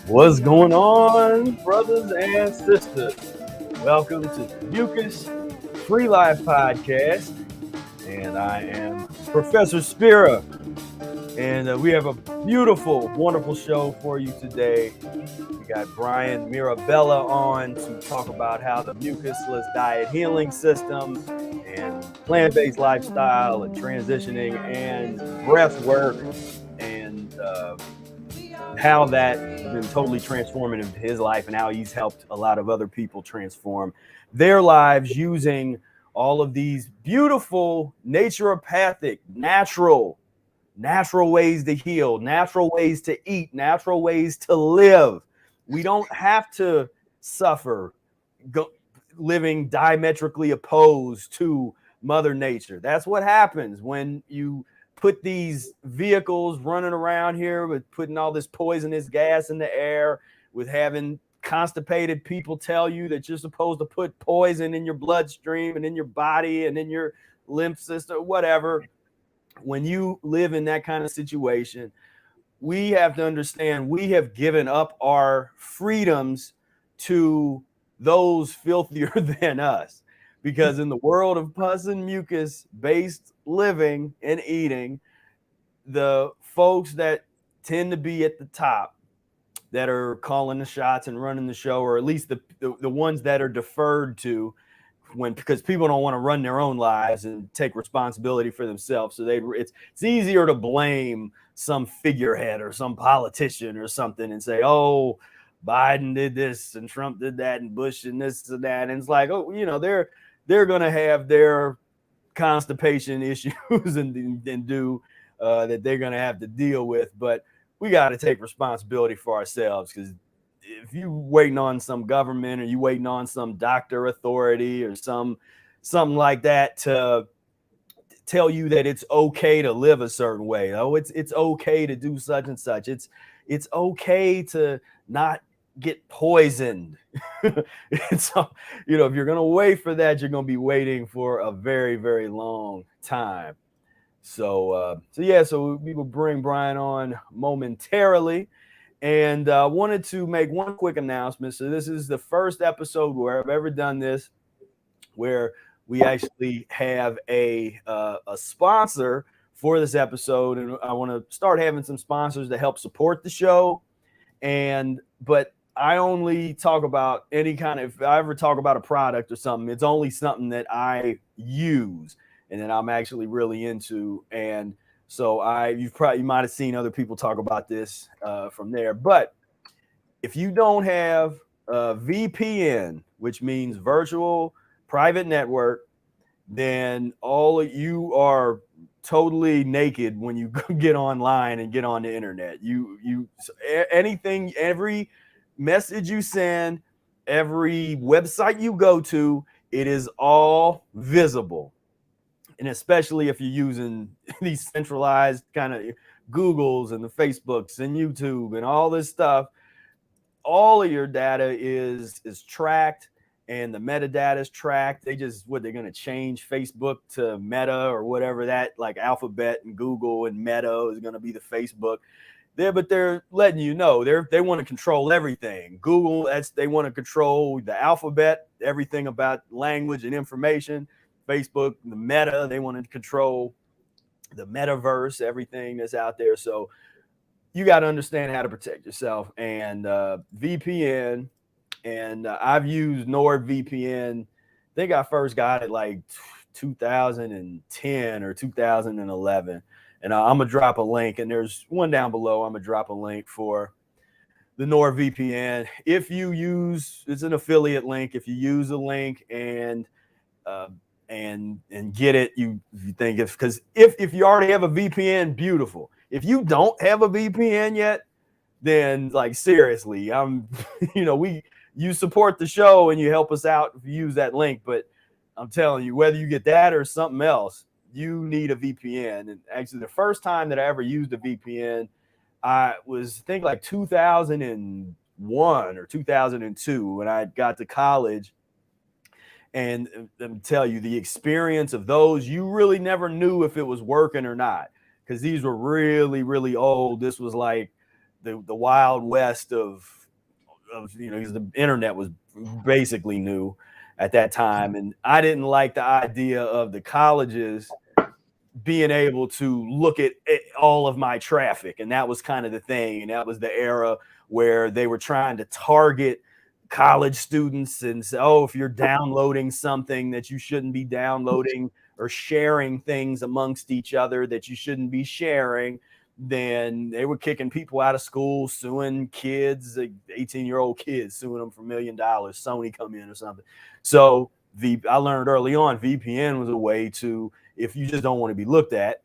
What's going on, brothers and sisters? Welcome to the Mucus-free Life podcast, and I am Professor Spira, and we have a beautiful, wonderful show for you today. We got Bryan Mirabella on to talk about how the Mucusless Diet Healing System and plant-based lifestyle and transitioning and breathwork and how that has been totally transformative to his life and how he's helped a lot of other people transform their lives using all of these beautiful naturopathic, natural ways to heal, natural ways to eat, natural ways to live. We don't have to suffer living diametrically opposed to Mother Nature. That's what happens when you put these vehicles running around here with putting all this poisonous gas in the air, with having constipated people tell you that you're supposed to put poison in your bloodstream and in your body and in your lymph system, whatever. When you live in that kind of situation, we have to understand we have given up our freedoms to those filthier than us. Because in the world of pus and mucus based living and eating, the folks that tend to be at the top, that are calling the shots and running the show, or at least the ones that are deferred to, because people don't want to run their own lives and take responsibility for themselves. So it's easier to blame some figurehead or some politician or something and say, oh, Biden did this and Trump did that and Bush and this and that. And it's like, oh, they're going to have their constipation issues and do that they're going to have to deal with. But we got to take responsibility for ourselves, because if you waiting on some government or you waiting on some doctor authority or something like that to tell you that it's okay to live a certain way, it's okay to do such and such, it's okay to not get poisoned. So, if you're going to wait for that, you're going to be waiting for a very, very long time. So we will bring Bryan on momentarily, and wanted to make one quick announcement. So this is the first episode where I've ever done this, where we actually have a sponsor for this episode, and I want to start having some sponsors to help support the show. But I only talk about if I ever talk about a product or something, it's only something that I use and that I'm actually really into. And so you might have seen other people talk about this from there. But if you don't have a VPN, which means virtual private network, then you are totally naked when you get online and get on the internet. Anything, every message you send, every website you go to, it is all visible. And especially if you're using these centralized kind of Googles and the Facebooks and YouTube and all this stuff, all of your data is tracked, and the metadata is tracked. They're going to change Facebook to Meta or whatever, that like Alphabet and Google and Meta is going to be the Facebook. But they're letting you know they want to control everything. Google, they want to control the alphabet, everything about language and information. Facebook, the Meta, they want to control the metaverse, everything that's out there. So you got to understand how to protect yourself. And VPN, and I've used NordVPN. I think I first got it like 2010 or 2011. And I'm going to drop a link, and there's one down below. I'm going to drop a link for the NordVPN. It's an affiliate link. If you use a link and get it, you think because if you already have a VPN, beautiful. If you don't have a VPN yet, then like seriously, you support the show and you help us out if you use that link. But I'm telling you, whether you get that or something else, you need a VPN. And actually, the first time that I ever used a VPN, I think like 2001 or 2002 when I got to college. And let me tell you, the experience of those, you really never knew if it was working or not, because these were really, really old. This was like the wild west of because the internet was basically new at that time, and I didn't like the idea of the colleges being able to look at all of my traffic. And that was kind of the thing. And that was the era where they were trying to target college students and say, oh, if you're downloading something that you shouldn't be downloading, or sharing things amongst each other that you shouldn't be sharing, then they were kicking people out of school, suing kids, like 18-year-old kids, suing them for $1 million. Sony come in or something. So I learned early on VPN was a way to, if you just don't want to be looked at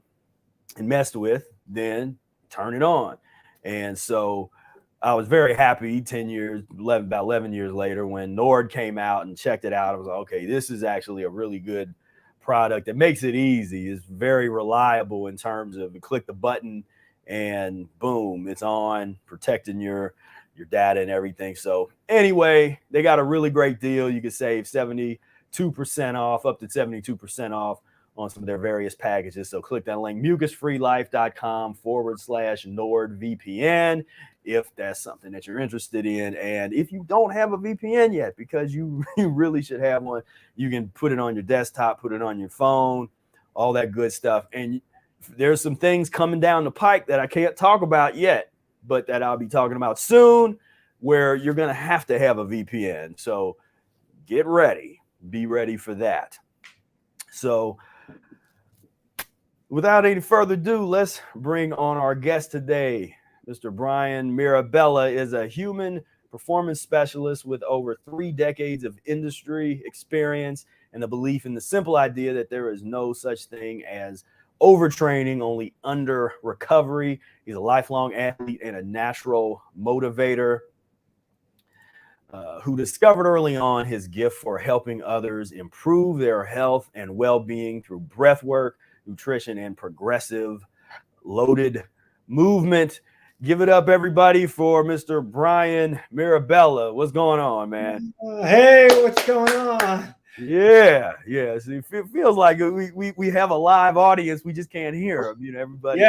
and messed with, then turn it on. And so I was very happy about 11 years later, when Nord came out and checked it out. I was like, okay, this is actually a really good product. It makes it easy. It's very reliable in terms of you click the button and boom, it's on, protecting your data and everything. So anyway, they got a really great deal. You can save 72% off, up to 72% off on some of their various packages. So click that link, mucusfreelife.com/NordVPN, if that's something that you're interested in. And if you don't have a VPN yet, because you really should have one, you can put it on your desktop, put it on your phone, all that good stuff. And there's some things coming down the pike that I can't talk about yet, but that I'll be talking about soon, where you're going to have a VPN. So get ready, be ready for that. So without any further ado, let's bring on our guest today. Mr. Bryan Mirabella is a human performance specialist with over 3 decades of industry experience and a belief in the simple idea that there is no such thing as overtraining, only under recovery. He's a lifelong athlete and a natural motivator who discovered early on his gift for helping others improve their health and well-being through breathwork, nutrition, and progressive loaded movement. Give it up, everybody, for Mr. Bryan Mirabella. What's going on, man? Hey, what's going on? Yeah. See, it feels like we have a live audience. We just can't hear them, everybody.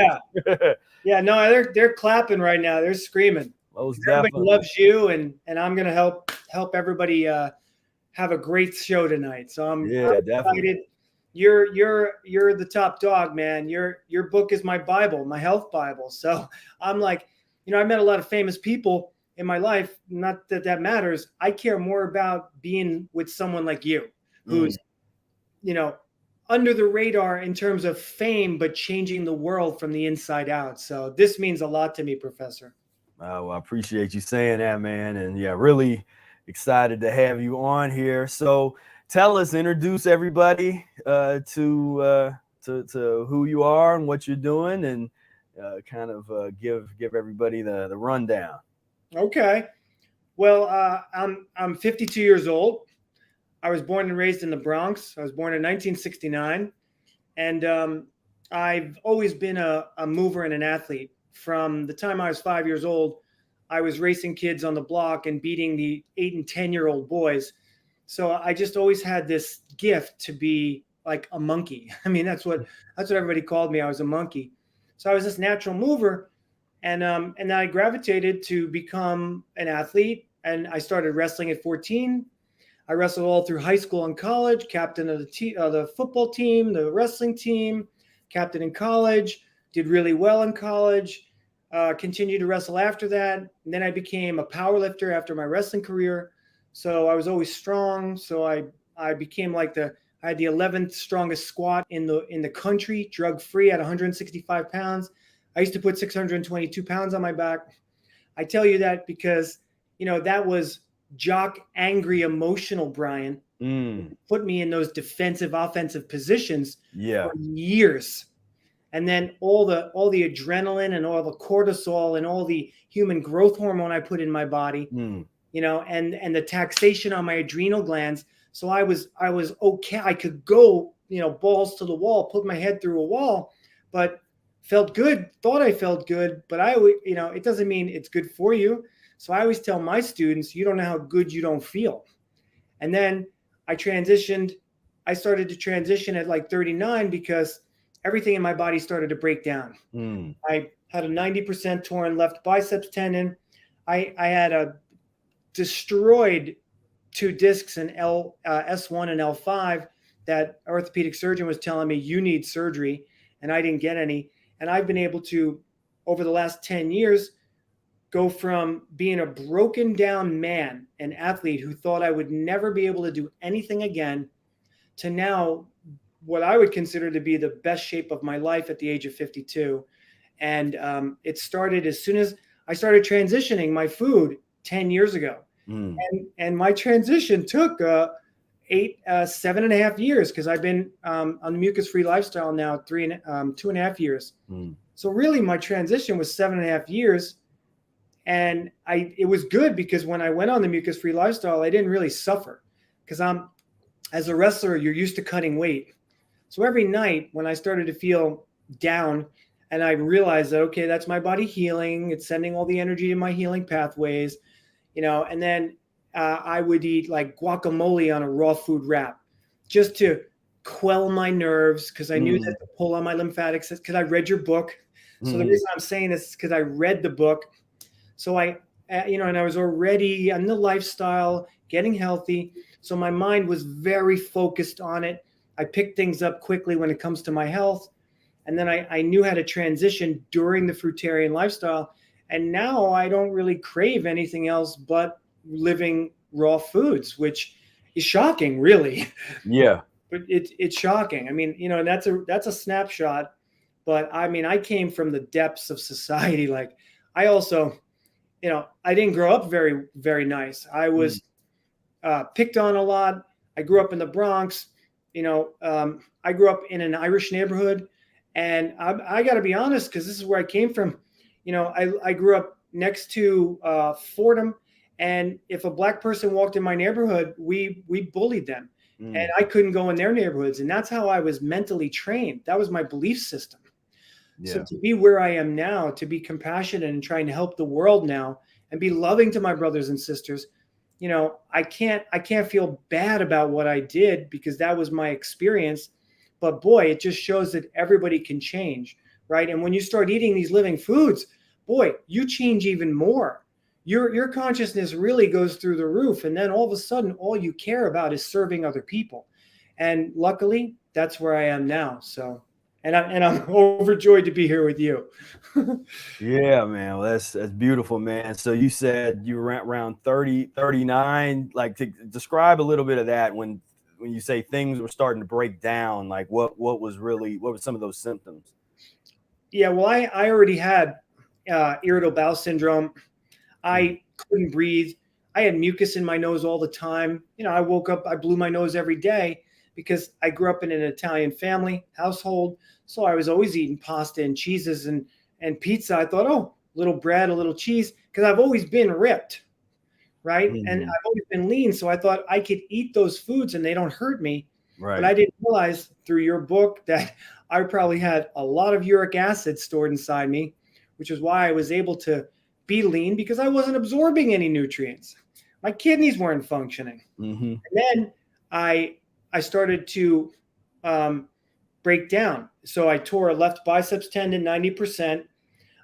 Yeah. No, they're clapping right now. They're screaming. Everybody loves you, and I'm gonna help everybody have a great show tonight. So I'm excited. You're the top dog, man. Your book is my Bible, my health Bible. So I'm like, I met a lot of famous people in my life. Not that matters. I care more about being with someone like you, who's, under the radar in terms of fame, but changing the world from the inside out. So this means a lot to me, Professor. Well, I appreciate you saying that, man. And yeah, really excited to have you on here. So introduce everybody to who you are and what you're doing, and kind of give everybody the rundown. Okay. Well, I'm 52 years old. I was born and raised in the Bronx. I was born in 1969, and I've always been a mover and an athlete. From the time I was 5 years old, I was racing kids on the block and beating the 8 and 10-year-old boys. So I just always had this gift to be like a monkey. I mean, that's what everybody called me. I was a monkey. So I was this natural mover, and I gravitated to become an athlete. And I started wrestling at 14. I wrestled all through high school and college, captain of the football team, the wrestling team, captain in college, did really well in college, continued to wrestle after that. And then I became a power lifter after my wrestling career. So I was always strong. So I became I had the 11th strongest squat in the country, drug-free at 165 pounds. I used to put 622 pounds on my back. I tell you that because, that was jock, angry, emotional Bryan. Put me in those defensive, offensive positions for years. And then all the adrenaline and all the cortisol and all the human growth hormone I put in my body, and the taxation on my adrenal glands. So I was okay. I could go, balls to the wall, put my head through a wall, but felt good, thought I felt good, but it doesn't mean it's good for you. So I always tell my students, you don't know how good you don't feel. And then I started to transition at like 39 because everything in my body started to break down. I had a 90% torn left biceps tendon. I had a destroyed 2 discs in S1 and L5 that orthopedic surgeon was telling me you need surgery, and I didn't get any. And I've been able to, over the last 10 years, go from being a broken down man, an athlete who thought I would never be able to do anything again, to now what I would consider to be the best shape of my life at the age of 52. And it started as soon as I started transitioning my food 10 years ago. And my transition took 7.5 years, because I've been on the mucus-free lifestyle now 2.5 years. So really my transition was 7.5 years. And it was good, because when I went on the mucus-free lifestyle, I didn't really suffer, because as a wrestler, you're used to cutting weight. So every night when I started to feel down, and I realized that, okay, that's my body healing. It's sending all the energy to my healing pathways, and then I would eat like guacamole on a raw food wrap just to quell my nerves, because I knew that to pull on my lymphatic system, because I read your book. So the reason I'm saying this is because I read the book. So and I was already on the lifestyle, getting healthy. So my mind was very focused on it. I picked things up quickly when it comes to my health. And then I knew how to transition during the Fruitarian lifestyle. And now I don't really crave anything else but living raw foods, which is shocking, really. Yeah. But it's shocking. I mean, that's a snapshot. But I mean, I came from the depths of society. Like, I also, I didn't grow up very, very nice. I was picked on a lot. I grew up in the Bronx. I grew up in an Irish neighborhood. And I got to be honest, because this is where I came from. I grew up next to Fordham. And if a black person walked in my neighborhood, we bullied them. And I couldn't go in their neighborhoods. And that's how I was mentally trained. That was my belief system. Yeah. So to be where I am now, to be compassionate and trying to help the world now, and be loving to my brothers and sisters, I can't feel bad about what I did, because that was my experience. But boy, it just shows that everybody can change, right? And when you start eating these living foods, boy, you change even more. Your consciousness really goes through the roof. And then all of a sudden, all you care about is serving other people. And luckily, that's where I am now. So, and I'm overjoyed to be here with you. Yeah, man. Well, that's beautiful, man. So you said you were around 30, 39. Like, to describe a little bit of that, when you say things were starting to break down, like what were some of those symptoms? Yeah, well, I already had irritable bowel syndrome. I couldn't breathe. I had mucus in my nose all the time. I woke up, I blew my nose every day, because I grew up in an Italian family household. So I was always eating pasta and cheeses and pizza. I thought, oh, a little bread, a little cheese, because I've always been ripped, right? And I've always been lean. So I thought I could eat those foods and they don't hurt me. Right. But I didn't realize through your book that I probably had a lot of uric acid stored inside me, which is why I was able to be lean, because I wasn't absorbing any nutrients. My kidneys weren't functioning. And then I started to break down. So I tore a left biceps tendon 90%.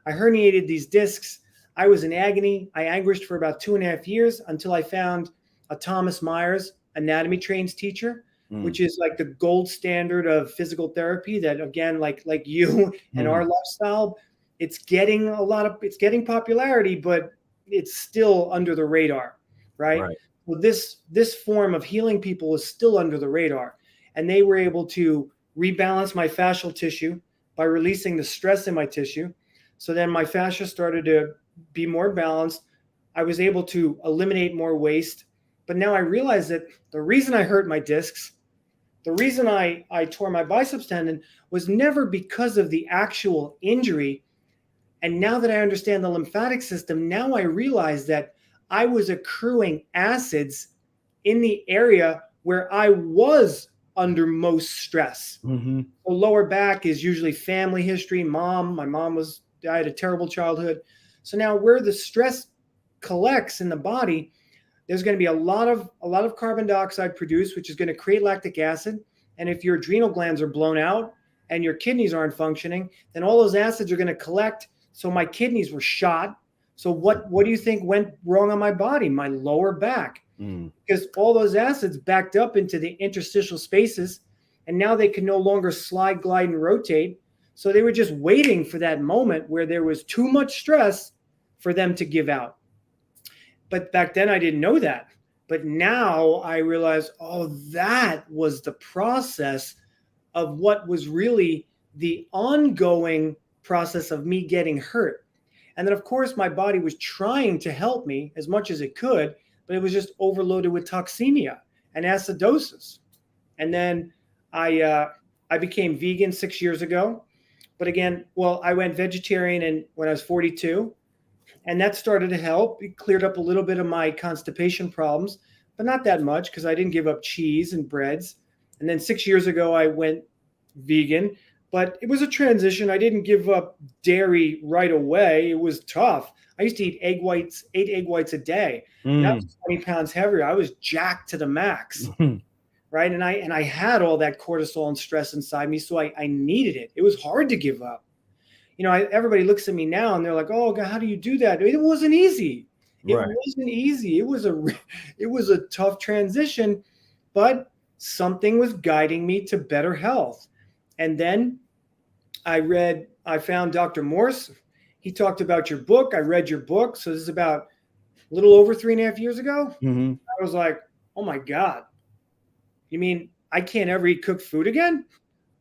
I herniated these discs. I was in agony. I anguished for about 2.5 years, until I found a Thomas Myers anatomy trains teacher, which is like the gold standard of physical therapy, that, again, like you and our lifestyle, it's getting popularity, but it's still under the radar, right? Well, this form of healing people is still under the radar. And they were able to rebalance my fascial tissue by releasing the stress in my tissue. So then my fascia started to be more balanced. I was able to eliminate more waste. But now I realize that the reason I hurt my discs, the reason I tore my biceps tendon, was never because of the actual injury. And now that I understand the lymphatic system, now I realize that I was accruing acids in the area where I was under most stress. The lower back is usually family history. My mom died a terrible childhood. So now where the stress collects in the body, there's going to be a lot of carbon dioxide produced, which is going to create lactic acid. And if your adrenal glands are blown out and your kidneys aren't functioning, then all those acids are going to collect So my kidneys were shot. So what do you think went wrong on my body? My lower back. Because all those acids backed up into the interstitial spaces, and now they can no longer slide, glide, and rotate. So they were just waiting for that moment where there was too much stress for them to give out. But back then I didn't know that. But now I realize, oh, that was the process of what was really the ongoing process of me getting hurt. And then, of course, my body was trying to help me as much as it could, but it was just overloaded with toxemia and acidosis. And then I became vegan 6 years ago. But again, well, I went vegetarian when I was 42, and that started to help. It cleared up a little bit of my constipation problems, but not that much because I didn't give up cheese and breads. And then 6 years ago, I went vegan, but it was a transition. I didn't give up dairy right away. It was tough. I used to eat 8 egg whites a day. And I was 20 pounds heavier. I was jacked to the max, right? And I had all that cortisol and stress inside me, so I needed it. It was hard to give up. You know, everybody looks at me now and they're like, "Oh God, how do you do that?" It wasn't easy. It wasn't easy. It was a tough transition, but something was guiding me to better health. And then I found Dr. Morse. He talked about your book. I read your book. So this is about a little over 3.5 years ago. I was like, oh my God, you mean I can't ever eat cooked food again?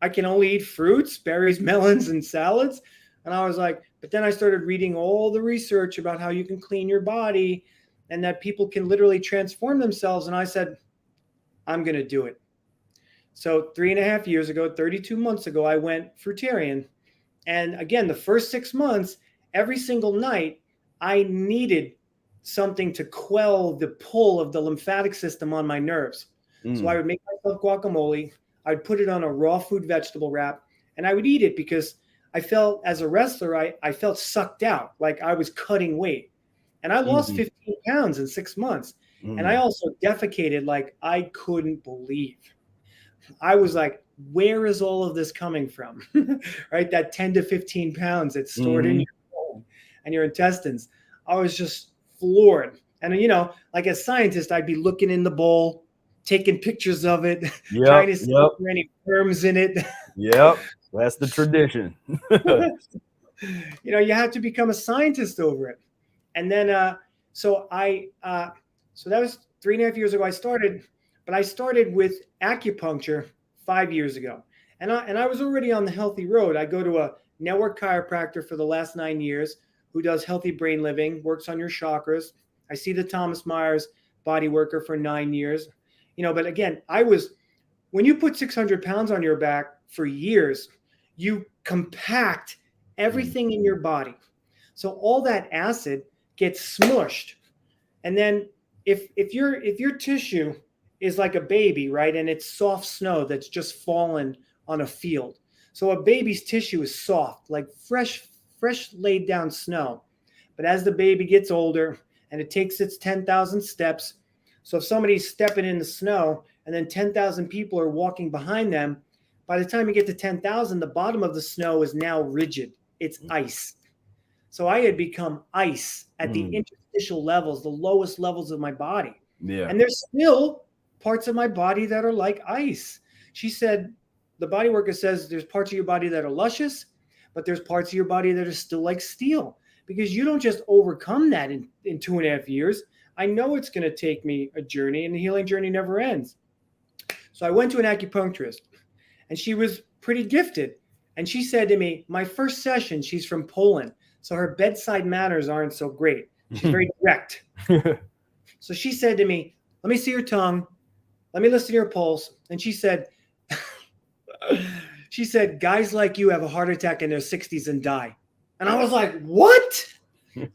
I can only eat fruits, berries, melons, and salads. And I was like, but then I started reading all the research about how you can clean your body and that people can literally transform themselves. And I said, I'm going to do it. So 3.5 years ago, 32 months ago, I went Fruitarian. And again, the first 6 months, every single night, I needed something to quell the pull of the lymphatic system on my nerves. So I would make myself guacamole. I'd put it on a raw food vegetable wrap, and I would eat it because I felt, as a wrestler, I felt sucked out, like I was cutting weight. And I lost 15 pounds in 6 months. And I also defecated like I couldn't believe. I was like, where is all of this coming from? Right? That 10 to 15 pounds that's stored in your bone and your intestines. I was just floored. And, you know, like a scientist, I'd be looking in the bowl, taking pictures of it, trying to see if there are any worms in it. That's the tradition. You know, you have to become a scientist over it. And then, so that was 3.5 years ago I started, but I started with acupuncture 5 years ago. And I was already on the healthy road. I go to a network chiropractor for the last 9 years who does healthy brain living, works on your chakras. I see the Thomas Myers body worker for 9 years. You know, but again, when you put 600 pounds on your back for years, you compact everything in your body. So all that acid gets smushed. And then if your tissue is like a baby, right? And it's soft snow that's just fallen on a field. So a baby's tissue is soft, like fresh laid down snow. But as the baby gets older and it takes its 10,000 steps, so if somebody's stepping in the snow and then 10,000 people are walking behind them, by the time you get to 10,000, the bottom of the snow is now rigid. It's ice. So I had become ice at the interstitial levels, the lowest levels of my body. And there's still parts of my body that are like ice. She said, the body worker says there's parts of your body that are luscious, but there's parts of your body that are still like steel, because you don't just overcome that in 2.5 years. I know it's going to take me a journey, and the healing journey never ends. So I went to an acupuncturist, and she was pretty gifted. And she said to me, my first session, she's from Poland, so her bedside manners aren't so great. She's very direct. So she said to me, let me see your tongue. Let me listen to your pulse. And she said, guys like you have a heart attack in their 60s and die. And I was like, what?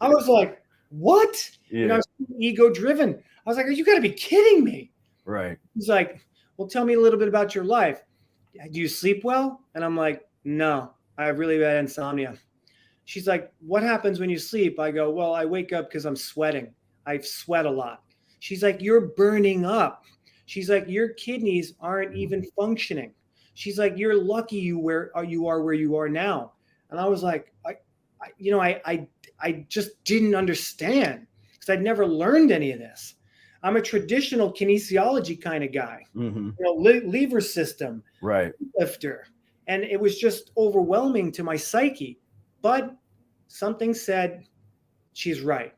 I was like, what? And I was ego driven. I was like, you got to be kidding me. Right. He's like, well, tell me a little bit about your life. Do you sleep well? And I'm like, no, I have really bad insomnia. She's like, what happens when you sleep? I go, well, I wake up because I'm sweating. I sweat a lot. She's like, you're burning up. She's like, your kidneys aren't even functioning. She's like, you're lucky you are where you are now. And I was like, I just didn't understand because I'd never learned any of this. I'm a traditional kinesiology kind of guy, lever system, Right. lifter. And it was just overwhelming to my psyche. But something said, she's right.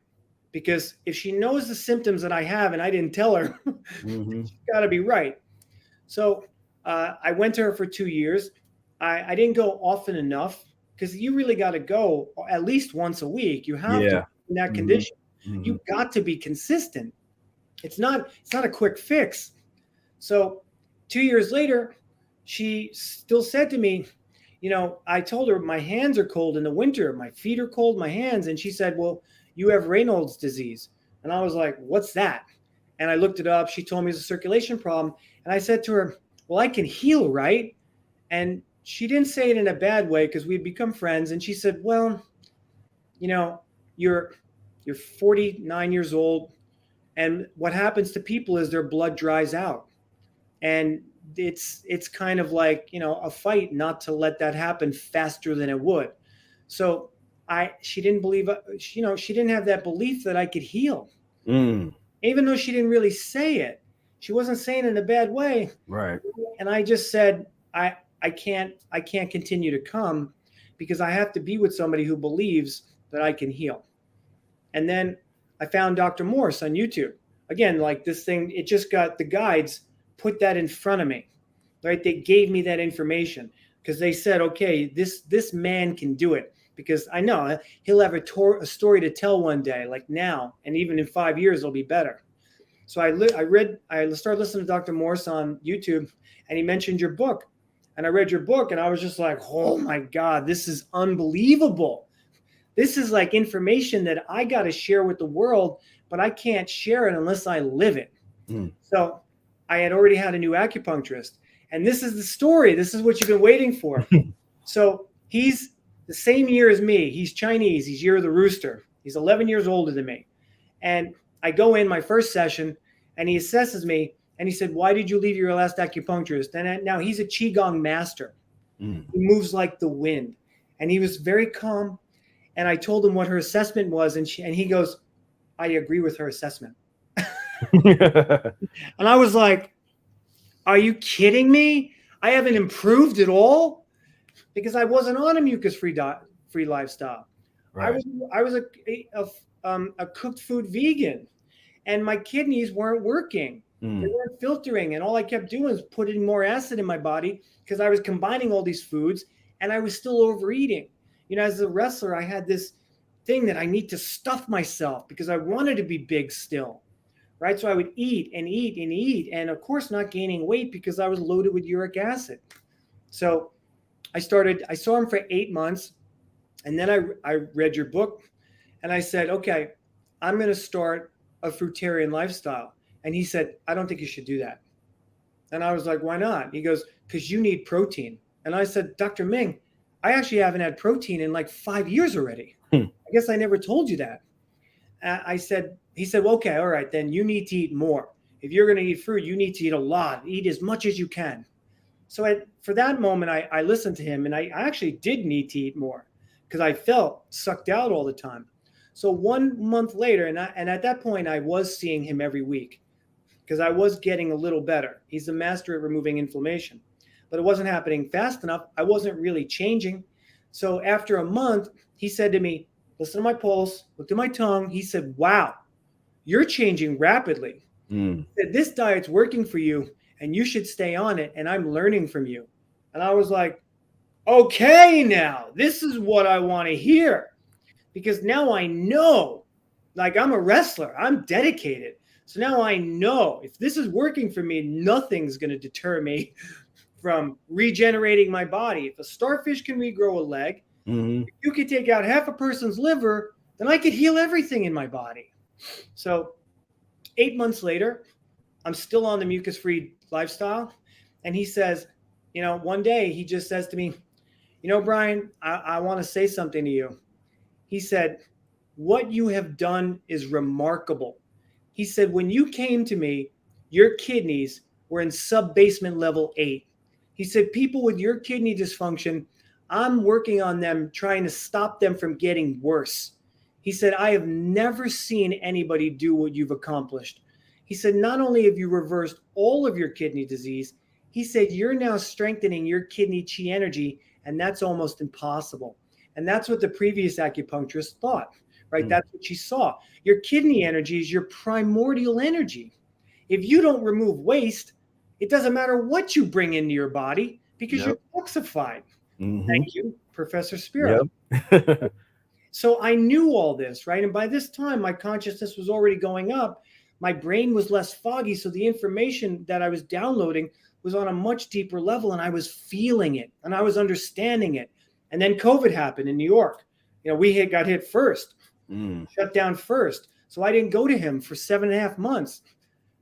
Because if she knows the symptoms that I have and I didn't tell her, she's got to be right. So I went to her for 2 years. I didn't go often enough because you really got to go at least once a week. You have to in that condition. You got to be consistent. It's not a quick fix. So 2 years later, she still said to me, I told her my hands are cold in the winter. My feet are cold, my hands. And she said, well, you have Raynaud's disease. And I was like, what's that? And I looked it up. She told me it's a circulation problem. And I said to her, well, I can heal, right? And she didn't say it in a bad way because we'd become friends. And she said, well, you're 49 years old. And what happens to people is their blood dries out. And it's kind of like, a fight not to let that happen faster than it would. So she didn't believe, she didn't have that belief that I could heal. Even though she didn't really say it. She wasn't saying it in a bad way. Right. And I just said, I can't continue to come because I have to be with somebody who believes that I can heal. And then I found Dr. Morse on YouTube. Again, like this thing, it just got the guides put that in front of me, right? They gave me that information because they said, okay, this man can do it because I know he'll have a story to tell one day, like now, and even in 5 years, it'll be better. So I started listening to Dr. Morse on YouTube and he mentioned your book and I read your book and I was just like, oh my God, this is unbelievable. This is like information that I got to share with the world, but I can't share it unless I live it. So I had already had a new acupuncturist. And this is the story. This is what you've been waiting for. So he's the same year as me. He's Chinese. He's year of the rooster. He's 11 years older than me. And I go in my first session and he assesses me. And he said, why did you leave your last acupuncturist? And now he's a Qigong master. He moves like the wind. And he was very calm. And I told him what her assessment was. And he goes, I agree with her assessment. And I was like, are you kidding me? I haven't improved at all because I wasn't on a mucus-free lifestyle. Right. I was a cooked food vegan and my kidneys weren't working. They weren't filtering. And all I kept doing was putting more acid in my body because I was combining all these foods and I was still overeating. As a wrestler, I had this thing that I need to stuff myself because I wanted to be big still. Right. So I would eat and eat and eat. And of course, not gaining weight because I was loaded with uric acid. So I saw him for 8 months. And then I read your book and I said, okay, I'm going to start a fruitarian lifestyle. And he said, I don't think you should do that. And I was like, why not? He goes, because you need protein. And I said, Dr. Ming, I actually haven't had protein in like 5 years already. I guess I never told you that. He said, well, okay, all right, then you need to eat more. If you're going to eat fruit, you need to eat a lot, eat as much as you can. So for that moment, I listened to him and I actually did need to eat more because I felt sucked out all the time. So 1 month later, and at that point, I was seeing him every week because I was getting a little better. He's the master at removing inflammation, but it wasn't happening fast enough. I wasn't really changing. So after a month, he said to me, listen to my pulse, looked at my tongue. He said, wow, you're changing rapidly. He said, this diet's working for you and you should stay on it. And I'm learning from you. And I was like, okay, now this is what I want to hear because now I know, like I'm a wrestler, I'm dedicated. So now I know if this is working for me, nothing's going to deter me from regenerating my body. If a starfish can regrow a leg, if you could take out half a person's liver, then I could heal everything in my body. So 8 months later, I'm still on the mucus-free lifestyle. And he says, one day he just says to me, Bryan, I want to say something to you. He said, what you have done is remarkable. He said, when you came to me, your kidneys were in sub-basement level 8. He said, people with your kidney dysfunction I'm working on them, trying to stop them from getting worse. He said, I have never seen anybody do what you've accomplished. He said, not only have you reversed all of your kidney disease, he said, you're now strengthening your kidney chi energy, and that's almost impossible. And that's what the previous acupuncturist thought, right? That's what she saw. Your kidney energy is your primordial energy. If you don't remove waste, it doesn't matter what you bring into your body because you're toxified. Thank you, Professor Spira. Yep. So I knew all this, right? And by this time, my consciousness was already going up. My brain was less foggy. So the information that I was downloading was on a much deeper level, and I was feeling it and I was understanding it. And then COVID happened in New York. We got hit first, shut down first. So I didn't go to him for 7.5 months.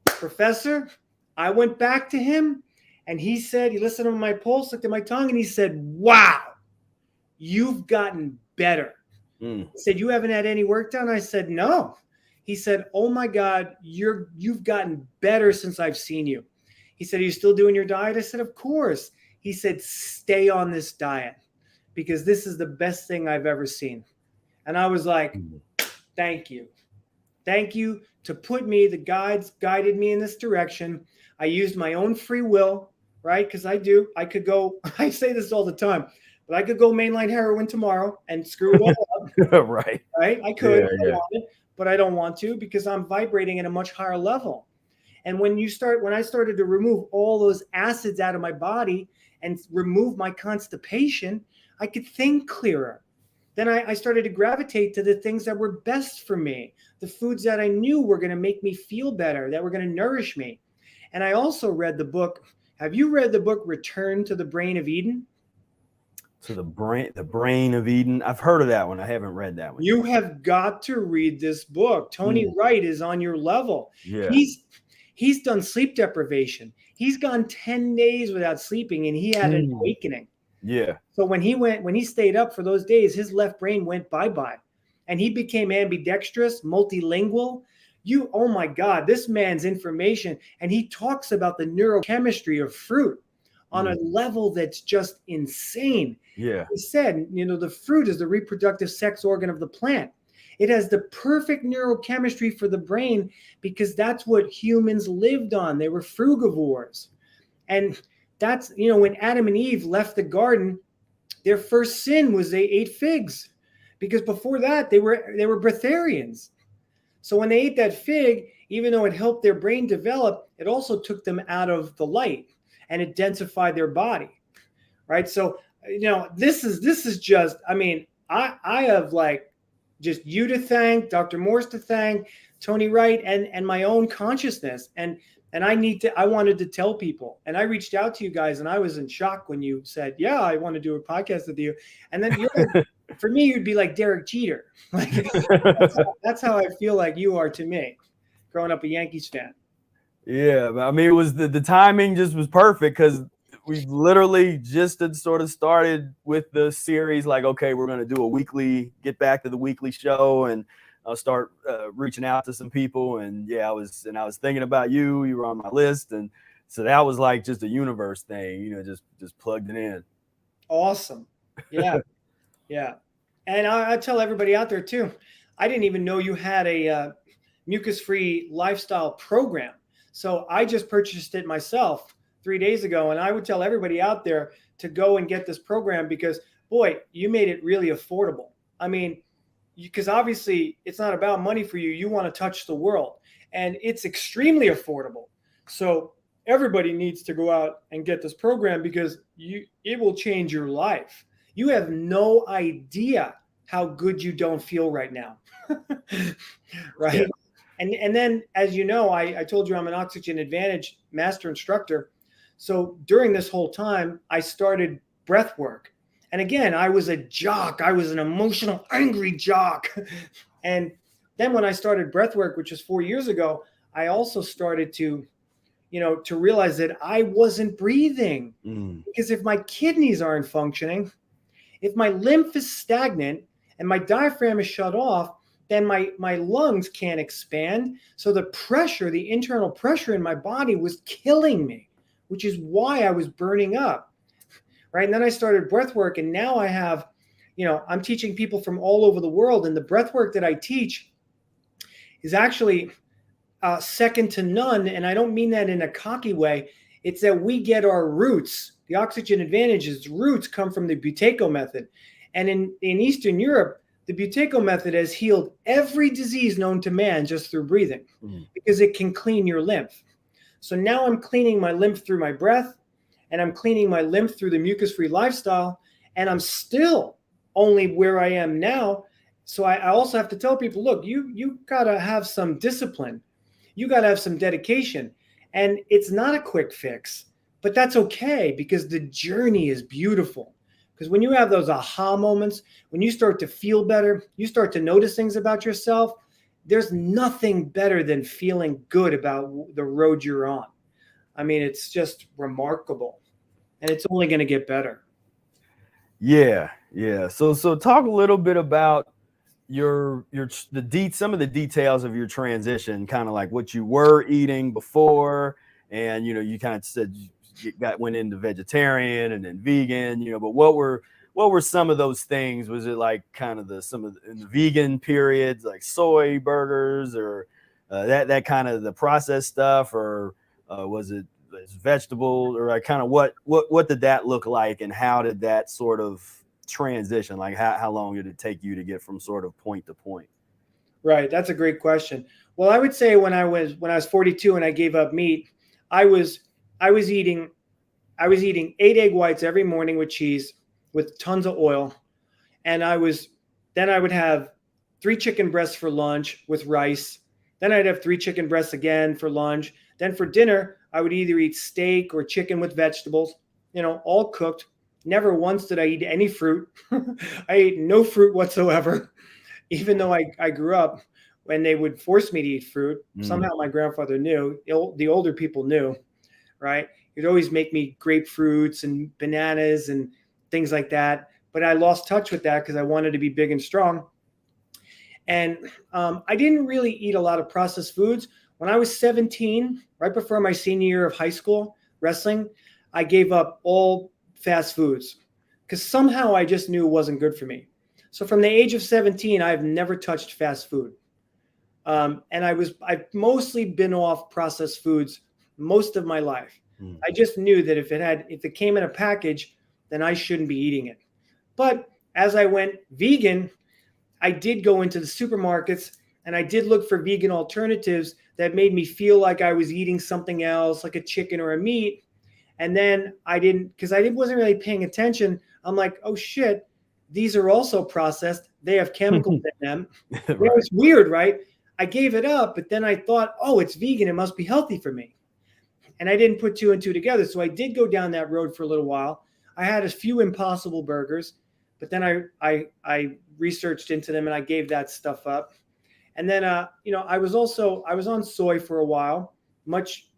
Professor, I went back to him, and he said, he listened to my pulse, looked at my tongue, and he said, wow, you've gotten better. He said, you haven't had any work done? I said, no. He said, oh my God, you've gotten better since I've seen you. He said, are you still doing your diet? I said, of course. He said, stay on this diet because this is the best thing I've ever seen. And I was like, thank you. Thank you to put me, the guides guided me in this direction. I used my own free will, right? Because I could go, I say this all the time, but I could go mainline heroin tomorrow and screw it all up. Right. I could, if I wanted, but I don't want to because I'm vibrating at a much higher level. And when I started to remove all those acids out of my body and remove my constipation, I could think clearer. Then I started to gravitate to the things that were best for me, the foods that I knew were going to make me feel better, that were going to nourish me. And I also read the book. Have you read the book Return to the Brain of Eden? So the brain of Eden. I've heard of that one. I haven't read that one. You have got to read this book. Tony Wright is on your level. Yeah. He's done sleep deprivation. He's gone 10 days without sleeping, and he had an awakening. Yeah. So when he stayed up for those days, his left brain went bye-bye, and he became ambidextrous, multilingual. Oh my God, this man's information, and he talks about the neurochemistry of fruit on a level that's just insane. Yeah. He said, the fruit is the reproductive sex organ of the plant. It has the perfect neurochemistry for the brain because that's what humans lived on. They were frugivores. And that's, when Adam and Eve left the garden, their first sin was they ate figs because before that they were breatharians. So when they ate that fig, even though it helped their brain develop, it also took them out of the light and it densified their body, right? So, this is just, I have just you to thank, Dr. Morse to thank, Tony Wright, and my own consciousness. And I wanted to tell people, and I reached out to you guys, and I was in shock when you said, yeah, I want to do a podcast with you. And then for me, you'd be like Derek Jeter. That's how I feel like you are to me, growing up a Yankees fan. Yeah, it was the timing just was perfect because we literally just had sort of started with the series, like, okay, we're going to get back to the weekly show, and I'll start reaching out to some people. And I was thinking about you. You were on my list, and so that was like just a universe thing, just plugged it in. Awesome. Yeah, yeah. And I tell everybody out there too, I didn't even know you had a mucus-free lifestyle program. So I just purchased it myself 3 days ago, and I would tell everybody out there to go and get this program because, boy, you made it really affordable. Because obviously it's not about money for you. You want to touch the world, and it's extremely affordable. So everybody needs to go out and get this program because it will change your life. You have no idea how good you don't feel right now, right? Yeah. And then, as you know, I told you I'm an Oxygen Advantage master instructor. So during this whole time, I started Breathwork. And again, I was a jock. I was an emotional, angry jock. And then when I started Breathwork, which was 4 years ago, I also started to realize that I wasn't breathing. Because if my kidneys aren't functioning, if my lymph is stagnant and my diaphragm is shut off, then my lungs can't expand. So the internal pressure in my body was killing me, which is why I was burning up. right? And then I started breathwork, and now I have, I'm teaching people from all over the world, and the breathwork that I teach is actually second to none. And I don't mean that in a cocky way. It's that we get our roots. The oxygen advantage's roots come from the Buteyko method. And in Eastern Europe, the Buteyko method has healed every disease known to man just through breathing, because it can clean your lymph. So now I'm cleaning my lymph through my breath, and I'm cleaning my lymph through the mucus-free lifestyle, and I'm still only where I am now. So I also have to tell people, look, you got to have some discipline. You got to have some dedication. And it's not a quick fix, but that's okay, because the journey is beautiful. Because when you have those aha moments, when you start to feel better, you start to notice things about yourself, there's nothing better than feeling good about the road you're on. I mean, it's just remarkable, and it's only going to get better. Yeah. So talk a little bit about some of the details of your transition, kind of like what you were eating before, and you kind of said you went into vegetarian and then vegan, but what were some of those things? Was it like kind of in the vegan periods, like soy burgers, or that kind of the processed stuff, or was it vegetable, or like kind of what did that look like, and how did that sort of transition, like how long did it take you to get from sort of point to point? Right, that's a great question. Well, I would say when I was 42 and I gave up meat, I was eating 8 egg whites every morning with cheese, with tons of oil, and then I would have 3 chicken breasts for lunch with rice. Then I'd have 3 chicken breasts again for lunch. Then for dinner, I would either eat steak or chicken with vegetables, all cooked. Never once did I eat any fruit. I ate no fruit whatsoever, even though I grew up when they would force me to eat fruit. Somehow my grandfather knew, the older people knew, right? He'd always make me grapefruits and bananas and things like that. But I lost touch with that because I wanted to be big and strong. And I didn't really eat a lot of processed foods. When I was 17, right before my senior year of high school wrestling, I gave up all fast foods because somehow I just knew it wasn't good for me. So from the age of 17, I've never touched fast food. And I've mostly been off processed foods most of my life. I just knew that if it came in a package, then I shouldn't be eating it. But as I went vegan, I did go into the supermarkets and I did look for vegan alternatives that made me feel like I was eating something else, like a chicken or a meat. And then because I wasn't really paying attention. I'm like, oh shit, these are also processed. They have chemicals in them. Right. It was weird, right? I gave it up, but then I thought, oh, it's vegan. It must be healthy for me. And I didn't put 2 and 2 together. So I did go down that road for a little while. I had a few Impossible burgers, but then I researched into them and I gave that stuff up. And then, I was on soy for a while,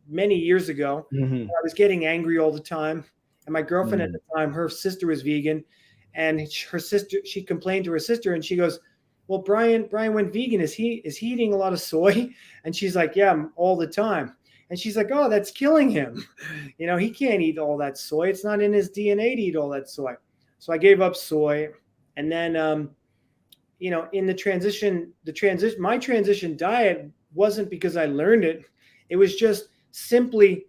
many years ago. I was getting angry all the time. And my girlfriend at the time, her sister was vegan, and she complained to her sister, and she goes, well, Brian went vegan. Is he eating a lot of soy? And she's like, yeah, all the time. And she's like, oh, that's killing him. He can't eat all that soy. It's not in his DNA to eat all that soy. So I gave up soy. And then, in the transition, my transition diet wasn't because I learned it. It was just simply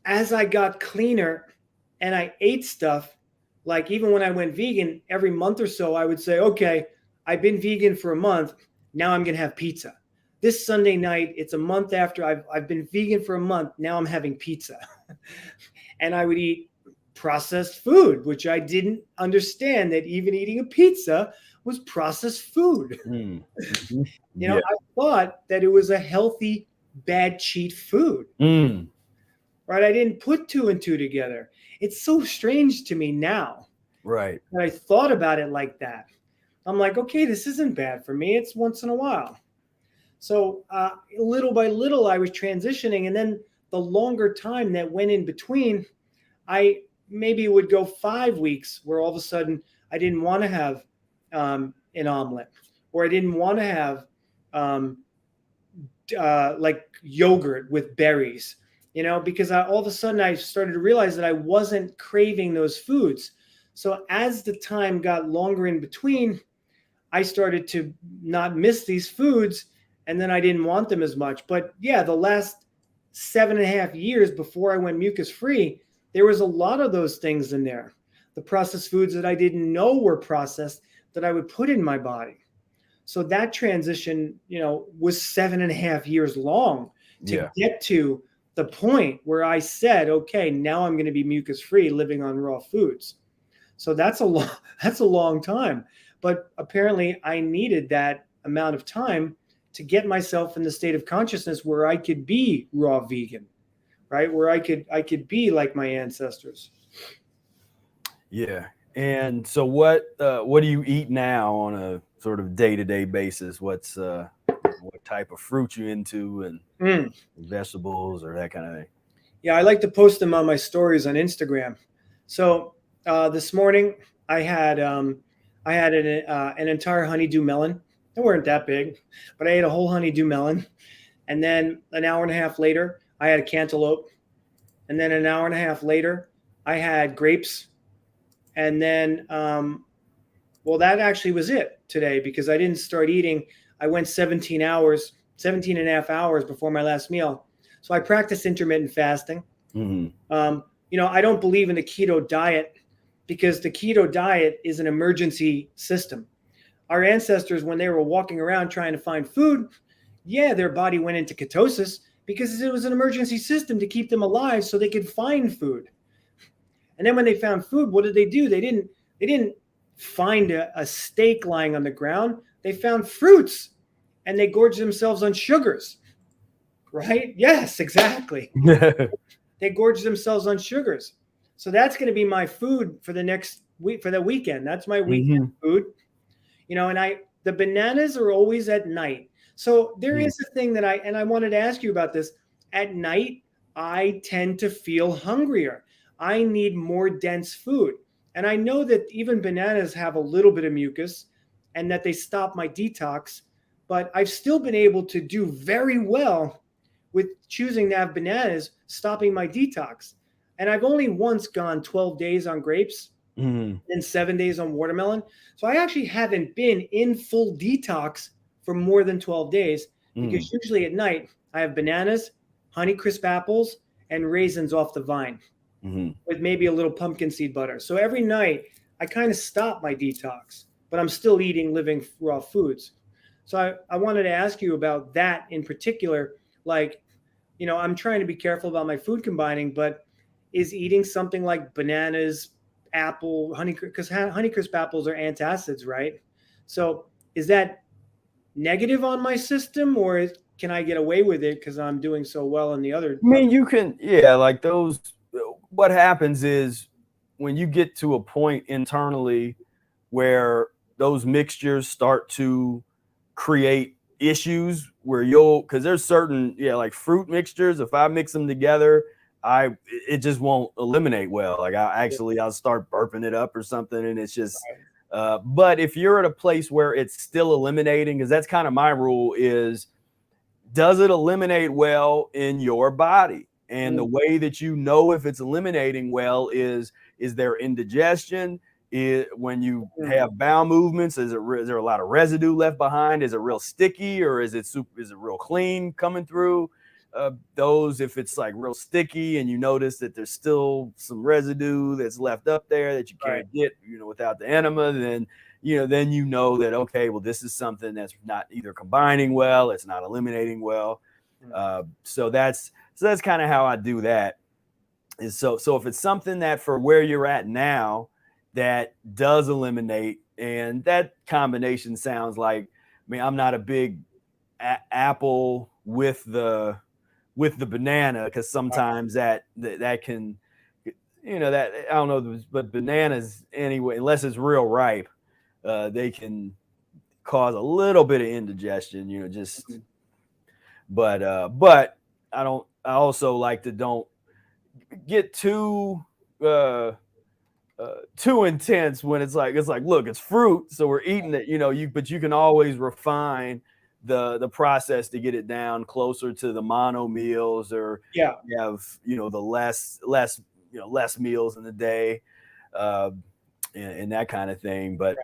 as I got cleaner and I ate stuff, like even when I went vegan, every month or so, I would say, okay, I've been vegan for a month. Now I'm going to have pizza. This Sunday night, it's a month after I've been vegan for a month. Now I'm having pizza. And I would eat processed food, which I didn't understand that even eating a pizza was processed food. I thought that it was a healthy, bad cheat food. Right? I didn't put 2 and 2 together. It's so strange to me now. Right. That I thought about it like that. I'm like, okay, this isn't bad for me. It's once in a while. So little by little, I was transitioning. And then the longer time that went in between, I maybe would go 5 weeks where all of a sudden I didn't want to have an omelet, or I didn't want to have like yogurt with berries. because all of a sudden I started to realize that I wasn't craving those foods. So as the time got longer in between, I started to not miss these foods, and then I didn't want them as much. But yeah, the last 7.5 years before I went mucus free, there was a lot of those things in there. The processed foods that I didn't know were processed that I would put in my body. So that transition, was 7.5 years long to get to the point where I said, okay, now I'm going to be mucus free, living on raw foods. So that's a long time. But apparently I needed that amount of time to get myself in the state of consciousness where I could be raw vegan, right? Where I could be like my ancestors. Yeah. And so what do you eat now on a sort of day-to-day basis? What type of fruit you into, and vegetables or that kind of thing? Yeah, I like to post them on my stories on Instagram. So this morning I had an entire honeydew melon. They weren't that big, but I ate a whole honeydew melon. And then an hour and a half later, I had a cantaloupe. And then an hour and a half later, I had grapes. And then, that actually was it today, because I didn't start eating. I went 17 and a half hours before my last meal. So I practiced intermittent fasting. I don't believe in the keto diet, because the keto diet is an emergency system. Our ancestors, when they were walking around trying to find food, their body went into ketosis because it was an emergency system to keep them alive so they could find food. And then when they found food, what did they do? They didn't find a steak lying on the ground. They found fruits, and they gorged themselves on sugars. Right? Yes, exactly. They gorged themselves on sugars. So that's going to be my food for the next week, for the weekend. That's my weekend food. And the bananas are always at night. So there is a thing that I wanted to ask you about this. At night, I tend to feel hungrier. I need more dense food. And I know that even bananas have a little bit of mucus and that they stop my detox, but I've still been able to do very well with choosing to have bananas, stopping my detox. And I've only once gone 12 days on grapes and 7 days on watermelon. So I actually haven't been in full detox for more than 12 days, because usually at night I have bananas, Honeycrisp apples, and raisins off the vine with maybe a little pumpkin seed butter. So every night I kind of stop my detox, but I'm still eating living raw foods. So I wanted to ask you about that in particular. Like, I'm trying to be careful about my food combining, but is eating something like bananas, apple, because Honeycrisp apples are antacids, right? So is that negative on my system, or can I get away with it because I'm doing so well in the other? I mean, you can, like those. What happens is when you get to a point internally where those mixtures start to create issues where because there's certain, like fruit mixtures, if I mix them together, it just won't eliminate well. Like I'll start burping it up or something, and it's just, but if you're at a place where it's still eliminating, because that's kind of my rule is, does it eliminate well in your body? And the way that you know if it's eliminating well is there indigestion? When you have bowel movements, is there a lot of residue left behind? Is it real sticky, or is it real clean coming through? Those, if it's like real sticky and you notice that there's still some residue that's left up there that you can't get, without the enema, then you know that, okay, well, this is something that's not either combining well, it's not eliminating well. So that's kind of how I do that. Is so if it's something that for where you're at now that does eliminate, and that combination sounds like, I'm not a big apple with the banana, because sometimes that can, that I don't know, but bananas anyway, unless it's real ripe, they can cause a little bit of indigestion, but I also like to don't get too intense when it's like, look, it's fruit, so we're eating it, but you can always refine the process to get it down closer to the mono meals, or Yeah. you have, the less meals in the day, and that kind of thing. But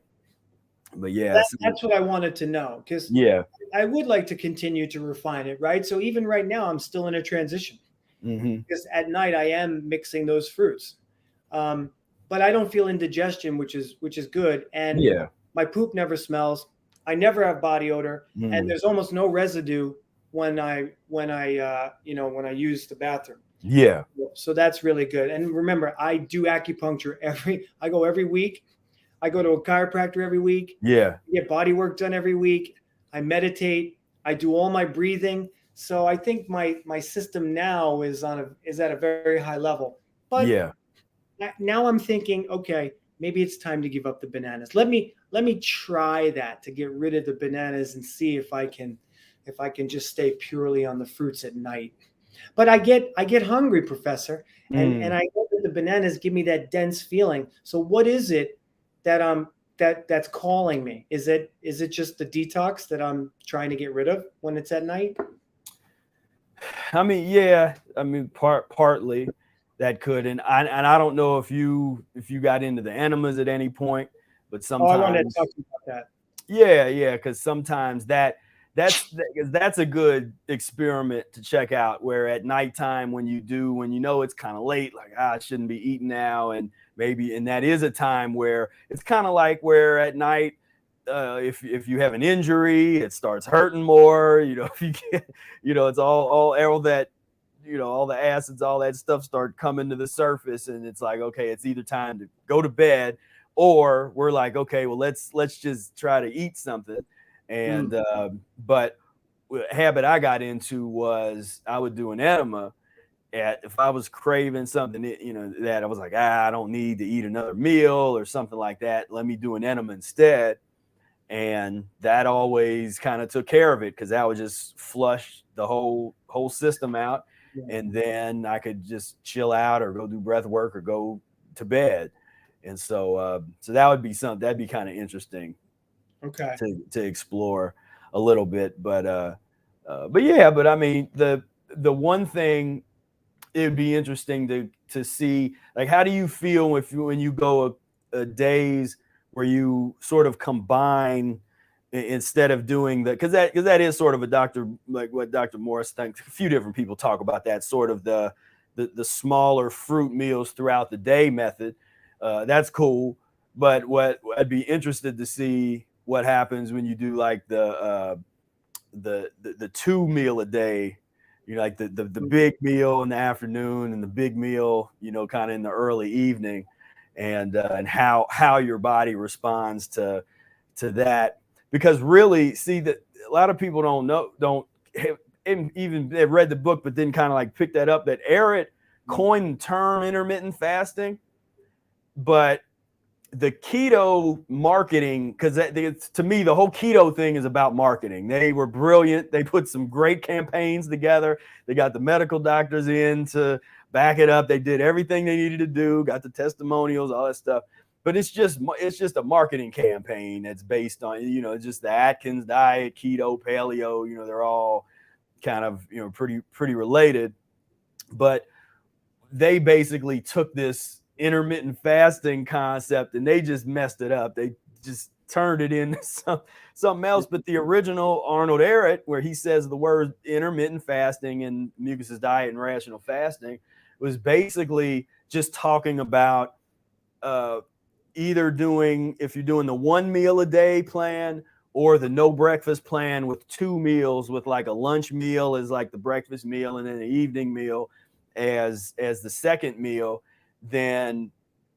yeah, That's what I wanted to know, because yeah. I would like to continue to refine it, right? So even right now, I'm still in a transition, because at night I am mixing those fruits, but I don't feel indigestion, which is good, and Yeah. my poop never smells. I never have body odor, and Mm. there's almost no residue when I use the bathroom. Yeah. So that's really good. And remember, I do acupuncture I go every week. I go to a chiropractor every week. Yeah. I get body work done every week. I meditate. I do all my breathing. So I think my system now is at a very high level. But Yeah. now I'm thinking, okay, maybe it's time to give up the bananas. Let me try that, to get rid of the bananas and see if I can just stay purely on the fruits at night. But I get hungry, Professor, and Mm. I know that the bananas give me that dense feeling. So what is it that's calling me? Is it just the detox that I'm trying to get rid of when it's at night? I mean, yeah. I mean, partly that could, and I don't know if you got into the enemas at any point, but Oh, I wanted to sometimes, talk to you about that. yeah, because sometimes that's a good experiment to check out. Where at nighttime, when you know it's kind of late, like, I shouldn't be eating now, and that is a time where it's kind of like where at night, if you have an injury, it starts hurting more. If you get, it's all that, all the acids, all that stuff start coming to the surface, and it's like, okay, it's either time to go to bed, or we're like, okay, well, let's just try to eat something. And but a habit I got into was I would do an enema if I was craving something, that I was like, I don't need to eat another meal or something like that. Let me do an enema instead. And that always kind of took care of it, because that would just flush the whole system out. Yeah. And then I could just chill out or go do breath work or go to bed. And so that would be something that'd be kind of interesting, Okay. to explore a little bit. But yeah, but I mean, the one thing, it would be interesting to see, like, how do you feel when you go a days where you sort of combine, instead of doing because that is sort of a doctor, like what Dr. Morris thinks. A few different people talk about that, sort of the smaller fruit meals throughout the day method. That's cool. But what I'd be interested to see what happens when you do like the 2 meal a day, like the big meal in the afternoon and the big meal, kind of in the early evening, and how your body responds to that. Because really, see, that a lot of people don't even they've read the book, but then kind of like pick that up, that Eric coined the term intermittent fasting. But the keto marketing, because to me, the whole keto thing is about marketing. They were brilliant. They put some great campaigns together. They got the medical doctors in to back it up. They did everything they needed to do, got the testimonials, all that stuff. But it's just a marketing campaign that's based on, just the Atkins diet, keto, paleo, they're all kind of, pretty related. But they basically took this intermittent fasting concept and they just messed it up. They just turned it into something else. But the original Arnold Ehret, where he says the word intermittent fasting and Mucusless Diet and rational fasting, was basically just talking about either if you're doing the 1 meal a day plan, or the no breakfast plan with 2 meals, with like a lunch meal as like the breakfast meal, and then an evening meal as the second meal. Then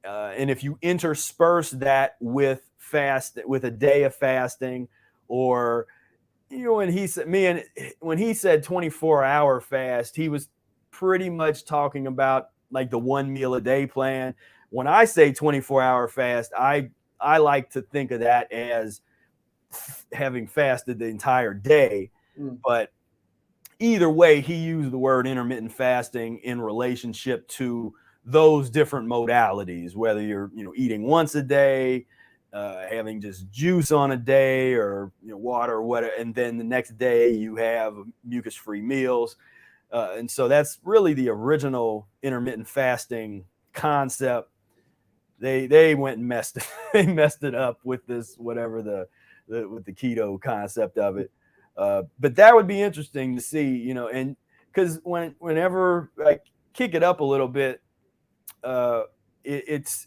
and if you intersperse that with a day of fasting, or when he said 24-hour fast, he was pretty much talking about like the 1 meal a day plan. When I say 24-hour fast, I like to think of that as having fasted the entire day. But either way, he used the word intermittent fasting in relationship to those different modalities, whether you're eating once a day, having just juice on a day or water or whatever, and then the next day you have mucus-free meals. And so that's really the original intermittent fasting concept. They went and messed it up with this whatever with the keto concept of it. But that would be interesting to see, and because whenever I kick it up a little bit, it's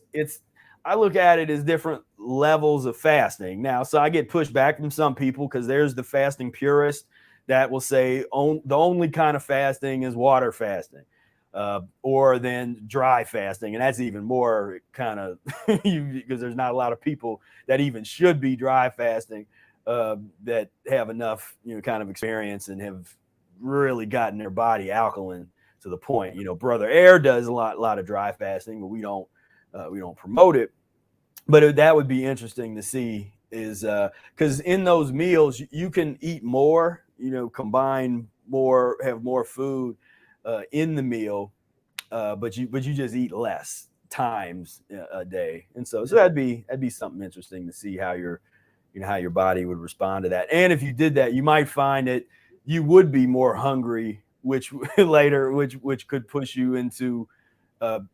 I look at it as different levels of fasting. Now, so I get pushed back from some people because there's the fasting purist that will say the only kind of fasting is water fasting, or then dry fasting, and that's even more kind of because there's not a lot of people that even should be dry fasting that have enough kind of experience and have really gotten their body alkaline to the point. Brother Air does a lot of dry fasting, but we don't promote it. But that would be interesting to see, is because in those meals you can eat more, combine more, have more food in the meal, but you just eat less times a day. And so that'd be something interesting to see how your body would respond to that. And if you did that, you might find that you would be more hungry, which could push you into,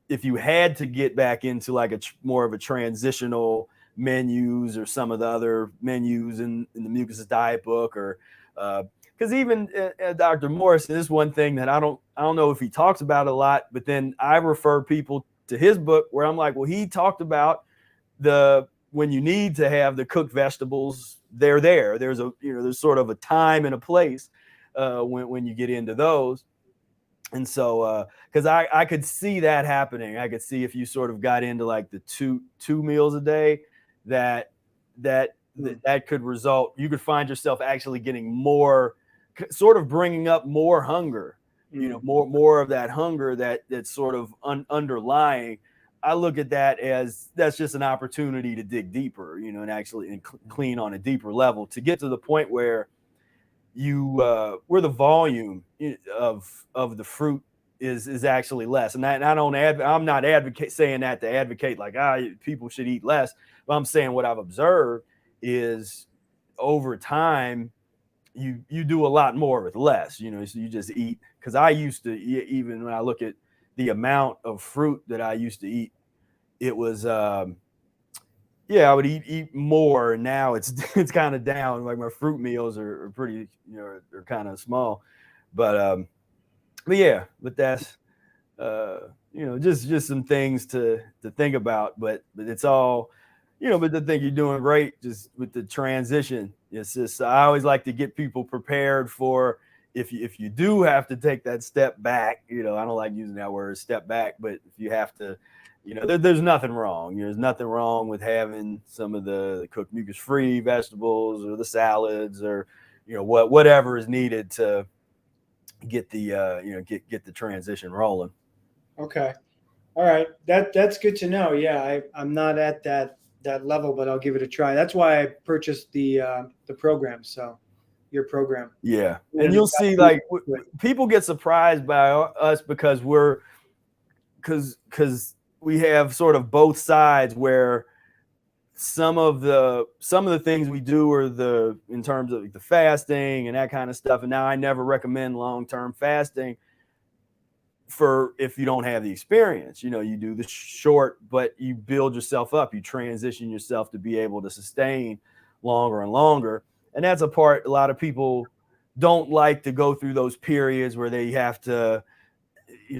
if you had to get back into like more of a transitional menus or some of the other menus in the Mucusless Diet book, or because even Dr. Morrison, this is one thing that I don't know if he talks about a lot, but then I refer people to his book where I'm like, well, he talked about when you need to have the cooked vegetables, there's sort of a time and a place when you get into those. And so, because I could see that happening, I could see if you sort of got into like the two meals a day, that could result. You could find yourself actually getting more, sort of bringing up more hunger, more of that hunger that's sort of underlying. I look at that as that's just an opportunity to dig deeper, and actually clean on a deeper level to get to the point where where the volume of the fruit is actually less. And I'm not saying that to advocate like people should eat less, but I'm saying what I've observed is over time you do a lot more with less. So you just eat, because I used to, even when I look at the amount of fruit that I used to eat, it was I would eat more. And now it's kind of down. Like my fruit meals are pretty, are kind of small. But that's just some things to think about. But it's all, but I think you're doing great just with the transition. It's just, I always like to get people prepared for if you do have to take that step back. I don't like using that word, step back, but if you have to, there's nothing wrong. There's nothing wrong with having some of the cooked mucus-free vegetables or the salads or, whatever is needed to get the, get the transition rolling. Okay. All right. That's good to know. Yeah. I'm not at that level, but I'll give it a try. That's why I purchased the program. So your program. Yeah. And you'll see, like, people get surprised by us because we have sort of both sides, where some of the things we do are in terms of the fasting and that kind of stuff. And now I never recommend long-term fasting for if you don't have the experience. You do the short, but you build yourself up, you transition yourself to be able to sustain longer and longer. And that's a part a lot of people don't like, to go through those periods where they have to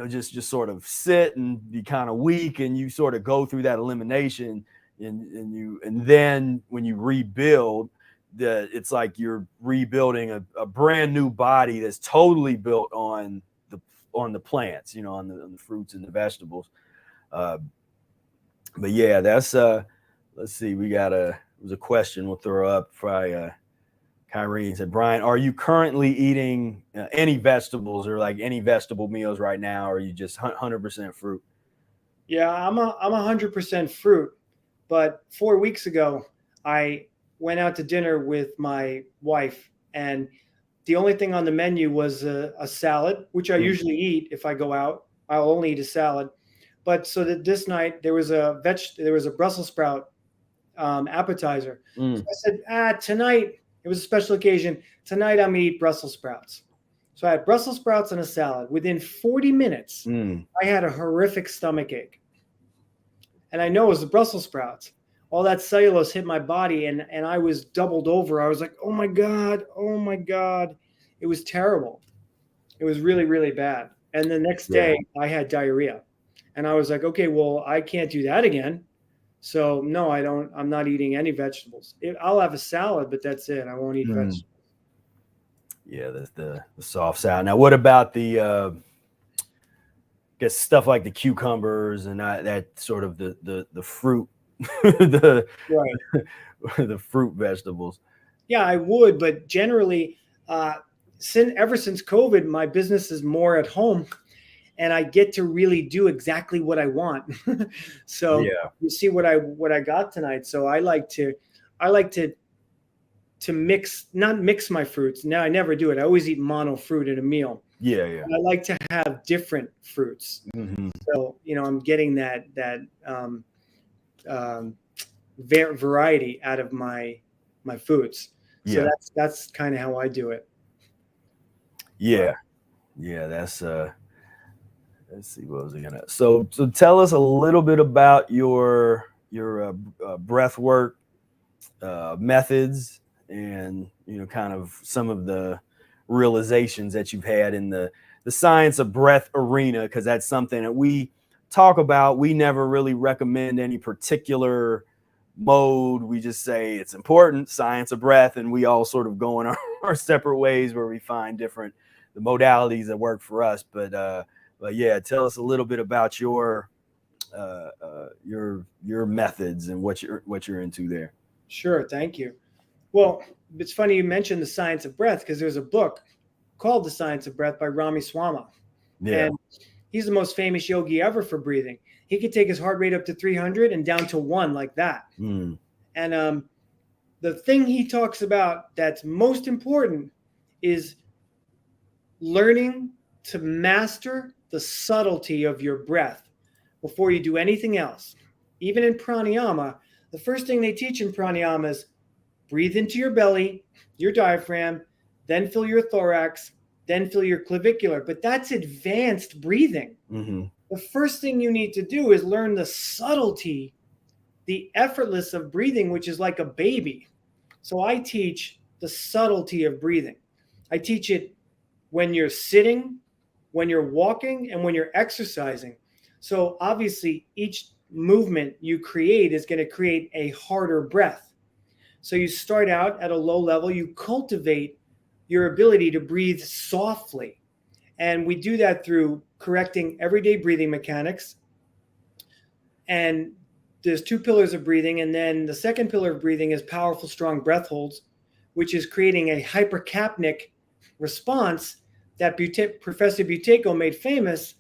just sort of sit and be kind of weak, and you sort of go through that elimination, and then when you rebuild, it's like you're rebuilding a brand new body that's totally built on the plants, on the fruits and the vegetables. But yeah, that's let's see, there's a question we'll throw up. Probably Kyrene said, Bryan, are you currently eating any vegetables or like any vegetable meals right now, or are you just 100% fruit? Yeah, I'm 100% fruit. But 4 weeks ago, I went out to dinner with my wife, and the only thing on the menu was a salad, which I usually eat if I go out. I'll only eat a salad. But so that this night there was a Brussels sprout appetizer. So I said, tonight, it was a special occasion. Tonight I'm gonna eat Brussels sprouts. So I had Brussels sprouts and a salad. Within 40 minutes, I had a horrific stomach ache. And I know it was the Brussels sprouts. All that cellulose hit my body and I was doubled over. I was like, oh my God. It was terrible. It was really, really bad. And the next day I had diarrhea. And I was like, okay, well, I can't do that again. So no, I'm not eating any vegetables. I'll have a salad, but that's it. I won't eat vegetables. Yeah, that's the soft salad. Now, what about the guess stuff like the cucumbers and that sort of the fruit, the fruit vegetables? Yeah, I would, but generally, ever since COVID, my business is more at home, and I get to really do exactly what I want. So you see what I got tonight. So I like to not mix my fruits. Now I never do it. I always eat mono fruit at a meal. Yeah. I like to have different fruits. So I'm getting that variety out of my foods. So that's kind of how I do it. Yeah. That's let's see, what was I gonna? So tell us a little bit about your breath work methods, and kind of some of the realizations that you've had in the science of breath arena, because that's something that we talk about. We never really recommend any particular mode. We just say it's important, science of breath, and we all sort of go in our separate ways where we find the modalities that work for us. But yeah, tell us a little bit about your methods and what you're into there. Sure, thank you. Well, it's funny you mentioned the science of breath, because there's a book called The Science of Breath by Ramaswamy. Yeah. And he's the most famous yogi ever for breathing. He could take his heart rate up to 300 and down to 1 like that. And the thing he talks about that's most important is learning to master the subtlety of your breath before you do anything else. Even in pranayama, the first thing they teach in pranayama is breathe into your belly, your diaphragm, then fill your thorax, then fill your clavicular. But that's advanced breathing. The first thing you need to do is learn the subtlety, the effortless of breathing, which is like a baby. So I teach the subtlety of breathing. I teach it when you're sitting, when you're walking, and when you're exercising. So obviously each movement you create is going to create a harder breath. So you start out at a low level, you cultivate your ability to breathe softly. And we do that through correcting everyday breathing mechanics. And there's 2 pillars of breathing. And then the second pillar of breathing is powerful, strong breath holds, which is creating a hypercapnic response that Professor Buteyko made famous.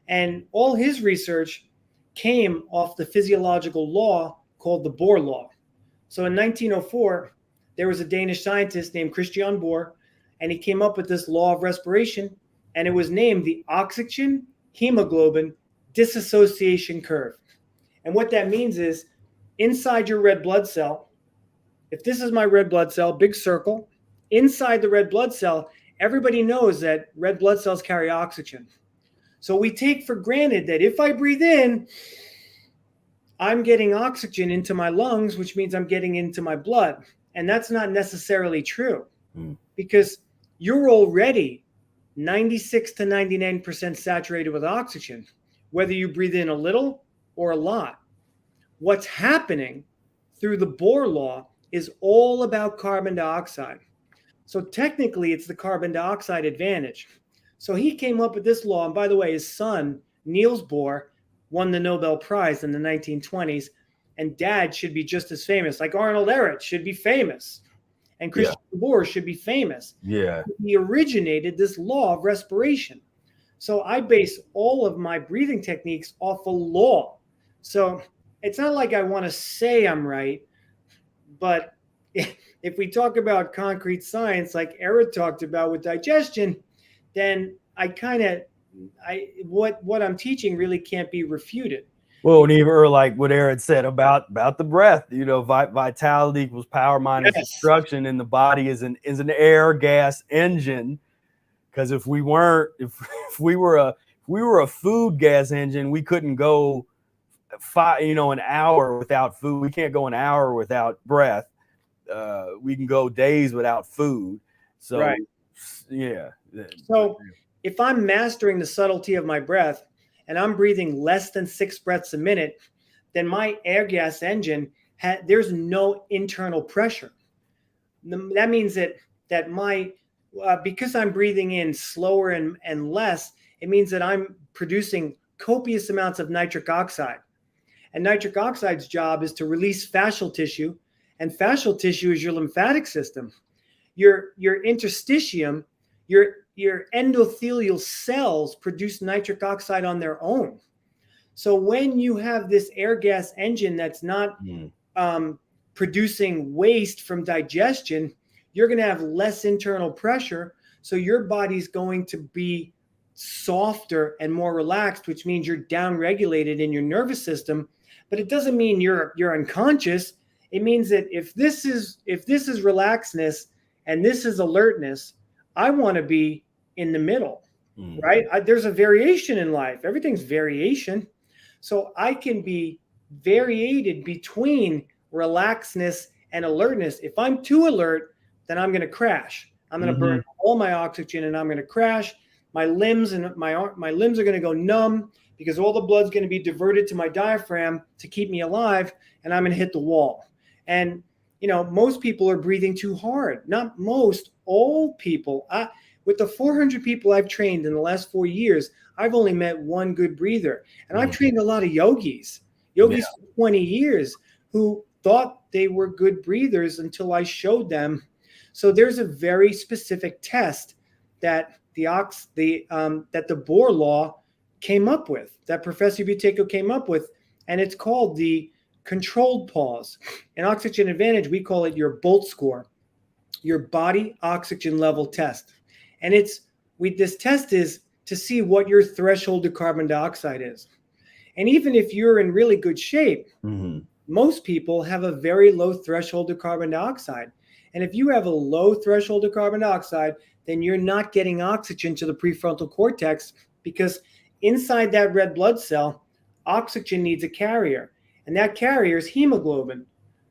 And all his research came off the physiological law called the Bohr law. So in 1904, there was a Danish scientist named Christian Bohr, and he came up with this law of respiration, and it was named the oxygen hemoglobin dissociation curve. And what that means is inside your red blood cell, if this is my red blood cell, big circle, inside the red blood cell, everybody knows that red blood cells carry oxygen. So we take for granted that if I breathe in, I'm getting oxygen into my lungs, which means I'm getting into my blood. And that's not necessarily true, because you're already 96 to 99% saturated with oxygen, whether you breathe in a little or a lot. What's happening through the Bohr law is all about carbon dioxide. So technically, it's the carbon dioxide advantage. So he came up with this law. And by the way, his son, Niels Bohr, won the Nobel Prize in the 1920s. And Dad should be just as famous. Like Arnold Ehret should be famous. And Christian Bohr should be famous. Yeah. He originated this law of respiration. So I base all of my breathing techniques off a law. So it's not like I want to say I'm right, but if we talk about concrete science, like Eric talked about with digestion, then what I'm teaching really can't be refuted. Well, and even or like what Aaron said about the breath, vitality equals power minus Yes. destruction, and the body is an air gas engine. Because if we were a food gas engine, we couldn't go an hour without food. We can't go an hour without breath. We can go days without food. So Right. yeah. So if I'm mastering the subtlety of my breath and I'm breathing less than 6 breaths a minute, then my air gas engine, there's no internal pressure. That means that my because I'm breathing in slower and less, it means that I'm producing copious amounts of nitric oxide. And nitric oxide's job is to release fascial tissue, and fascial tissue is your lymphatic system. Your interstitium, your endothelial cells produce nitric oxide on their own. So when you have this air gas engine that's not producing waste from digestion, you're going to have less internal pressure. So your body's going to be softer and more relaxed, which means you're downregulated in your nervous system. But it doesn't mean you're unconscious. It means that if this is relaxedness and this is alertness, I want to be in the middle, right? There's a variation in life. Everything's variation. So I can be variated between relaxedness and alertness. If I'm too alert, then I'm going to crash. I'm going to burn all my oxygen and I'm going to crash. My limbs and my limbs are going to go numb because all the blood's going to be diverted to my diaphragm to keep me alive, and I'm going to hit the wall. And most people are breathing too hard. Not most, all people. With the 400 people I've trained in the last 4 years, I've only met one good breather. And I've trained a lot of yogis for 20 years who thought they were good breathers until I showed them. So there's a very specific test that the Bohr law came up with, that Professor Buteyko came up with, and it's called the controlled pause. In Oxygen Advantage, we call it your BOLT score, your body oxygen level test. And this test is to see what your threshold of carbon dioxide is. And even if you're in really good shape, most people have a very low threshold of carbon dioxide. And if you have a low threshold of carbon dioxide, then you're not getting oxygen to the prefrontal cortex, because inside that red blood cell, oxygen needs a carrier. And that carrier is hemoglobin.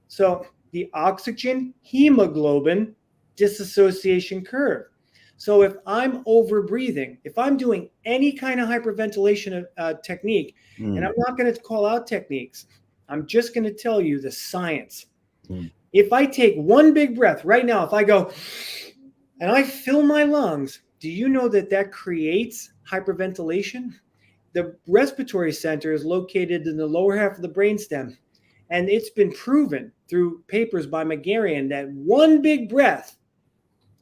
So the oxygen hemoglobin disassociation curve. So if I'm over breathing, if I'm doing any kind of hyperventilation technique, and I'm not going to call out techniques, I'm just going to tell you the science. If I take one big breath right now, if I go and I fill my lungs, do you know that creates hyperventilation? The respiratory center is located in the lower half of the brainstem. And it's been proven through papers by Megarian that one big breath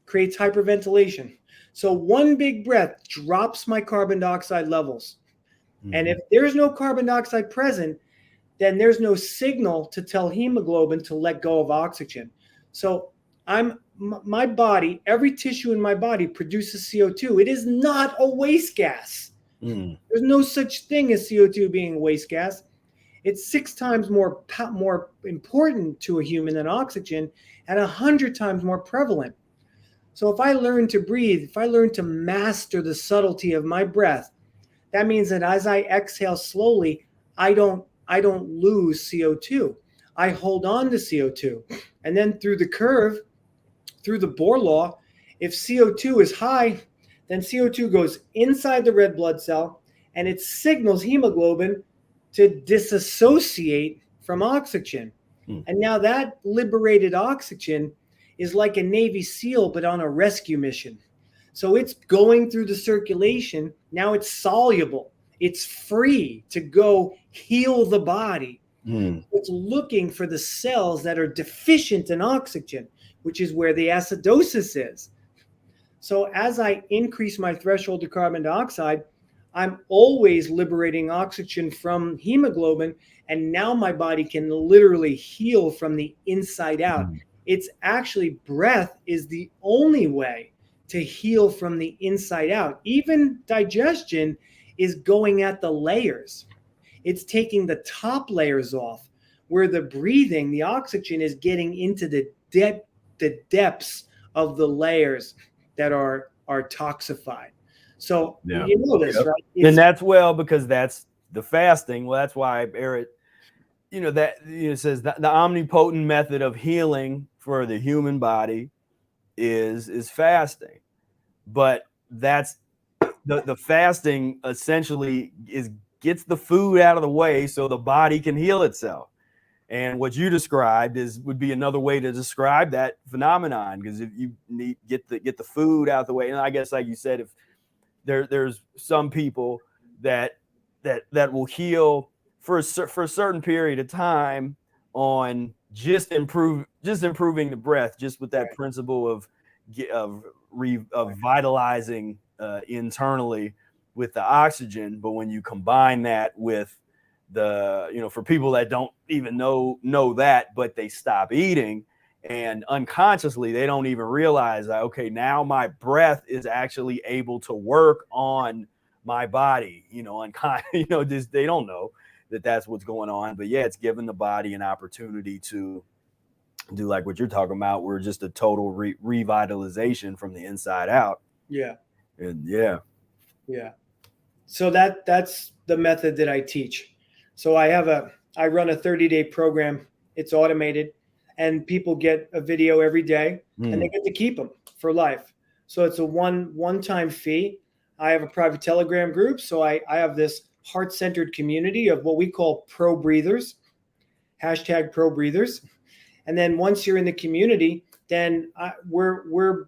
creates hyperventilation. So one big breath drops my carbon dioxide levels. And if there's no carbon dioxide present, then there's no signal to tell hemoglobin to let go of oxygen. So my body, every tissue in my body produces CO2. It is not a waste gas. There's no such thing as CO2 being a waste gas. It's 6 times more important to a human than oxygen, and 100 times more prevalent. So if I learn to breathe, if I learn to master the subtlety of my breath, that means that as I exhale slowly, I don't lose CO2. I hold on to CO2. And then through the curve, through the Bohr law, if CO2 is high, then CO2 goes inside the red blood cell and it signals hemoglobin to disassociate from oxygen. And now that liberated oxygen is like a Navy SEAL, but on a rescue mission. So it's going through the circulation. Now it's soluble. It's free to go heal the body. It's looking for the cells that are deficient in oxygen, which is where the acidosis is. So as I increase my threshold of carbon dioxide, I'm always liberating oxygen from hemoglobin, and now my body can literally heal from the inside out. It's actually, breath is the only way to heal from the inside out. Even digestion is going at the layers. It's taking the top layers off, where the breathing, the oxygen is getting into the depths of the layers that are toxified. So you know this, right? And that's because that's the fasting. Well, that's why Eric, it says that the omnipotent method of healing for the human body is fasting. But that's the fasting essentially gets the food out of the way so the body can heal itself. And what you described would be another way to describe that phenomenon, because if you get the food out of the way, and I guess like you said, if there's some people that will heal for a certain period of time on just improving the breath, just with that principle of vitalizing internally with the oxygen. But when you combine that with for people that don't even know that, but they stop eating, and unconsciously they don't even realize that, okay, now my breath is actually able to work on my body, just they don't know that that's what's going on. But yeah, it's giving the body an opportunity to do like what you're talking about, where just a total revitalization from the inside out. Yeah. And yeah. So that's the method that I teach. So I run a 30-day program. It's automated, and people get a video every day, and they get to keep them for life. So it's a one-time fee. I have a private Telegram group. So I have this heart-centered community of what we call pro breathers, #pro breathers. And then once you're in the community, then we're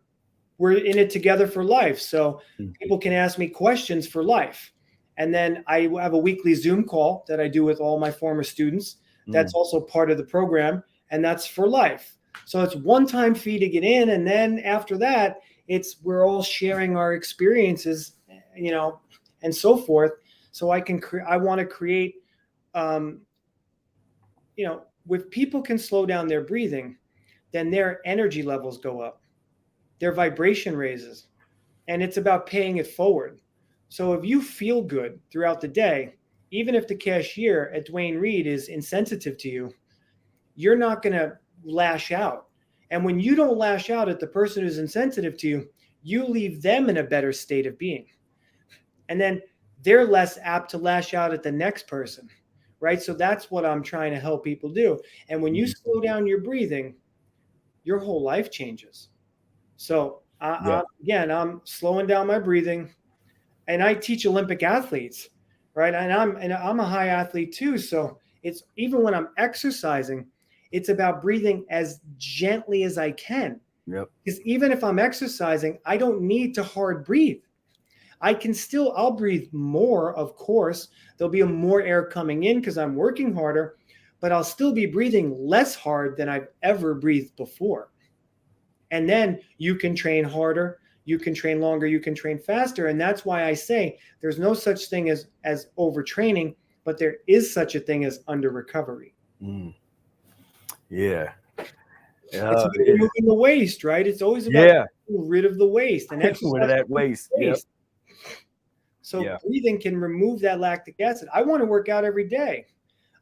in it together for life. So people can ask me questions for life. And then I have a weekly Zoom call that I do with all my former students. That's also part of the program, and that's for life. So it's one-time fee to get in, and then after that, we're all sharing our experiences, and so forth. So I want to create, if people can slow down their breathing, then their energy levels go up, their vibration raises, and it's about paying it forward. So if you feel good throughout the day, even if the cashier at Duane Reade is insensitive to you, you're not going to lash out. And when you don't lash out at the person who's insensitive to you, you leave them in a better state of being. And then they're less apt to lash out at the next person, right? So that's what I'm trying to help people do. And when you slow down your breathing, your whole life changes. So I'm slowing down my breathing. And I teach Olympic athletes, right? And I'm a high athlete too. So it's even when I'm exercising, it's about breathing as gently as I can. Yep. Because even if I'm exercising, I don't need to hard breathe. I'll breathe more, of course. There'll be more air coming in because I'm working harder, but I'll still be breathing less hard than I've ever breathed before. And then you can train harder. You can train longer, you can train faster. And that's why I say there's no such thing as overtraining, but there is such a thing as under recovery. Yeah. It's about removing the waste, right? It's always about getting rid of the waste and exercise that waste. Yep. So breathing can remove that lactic acid. I want to work out every day.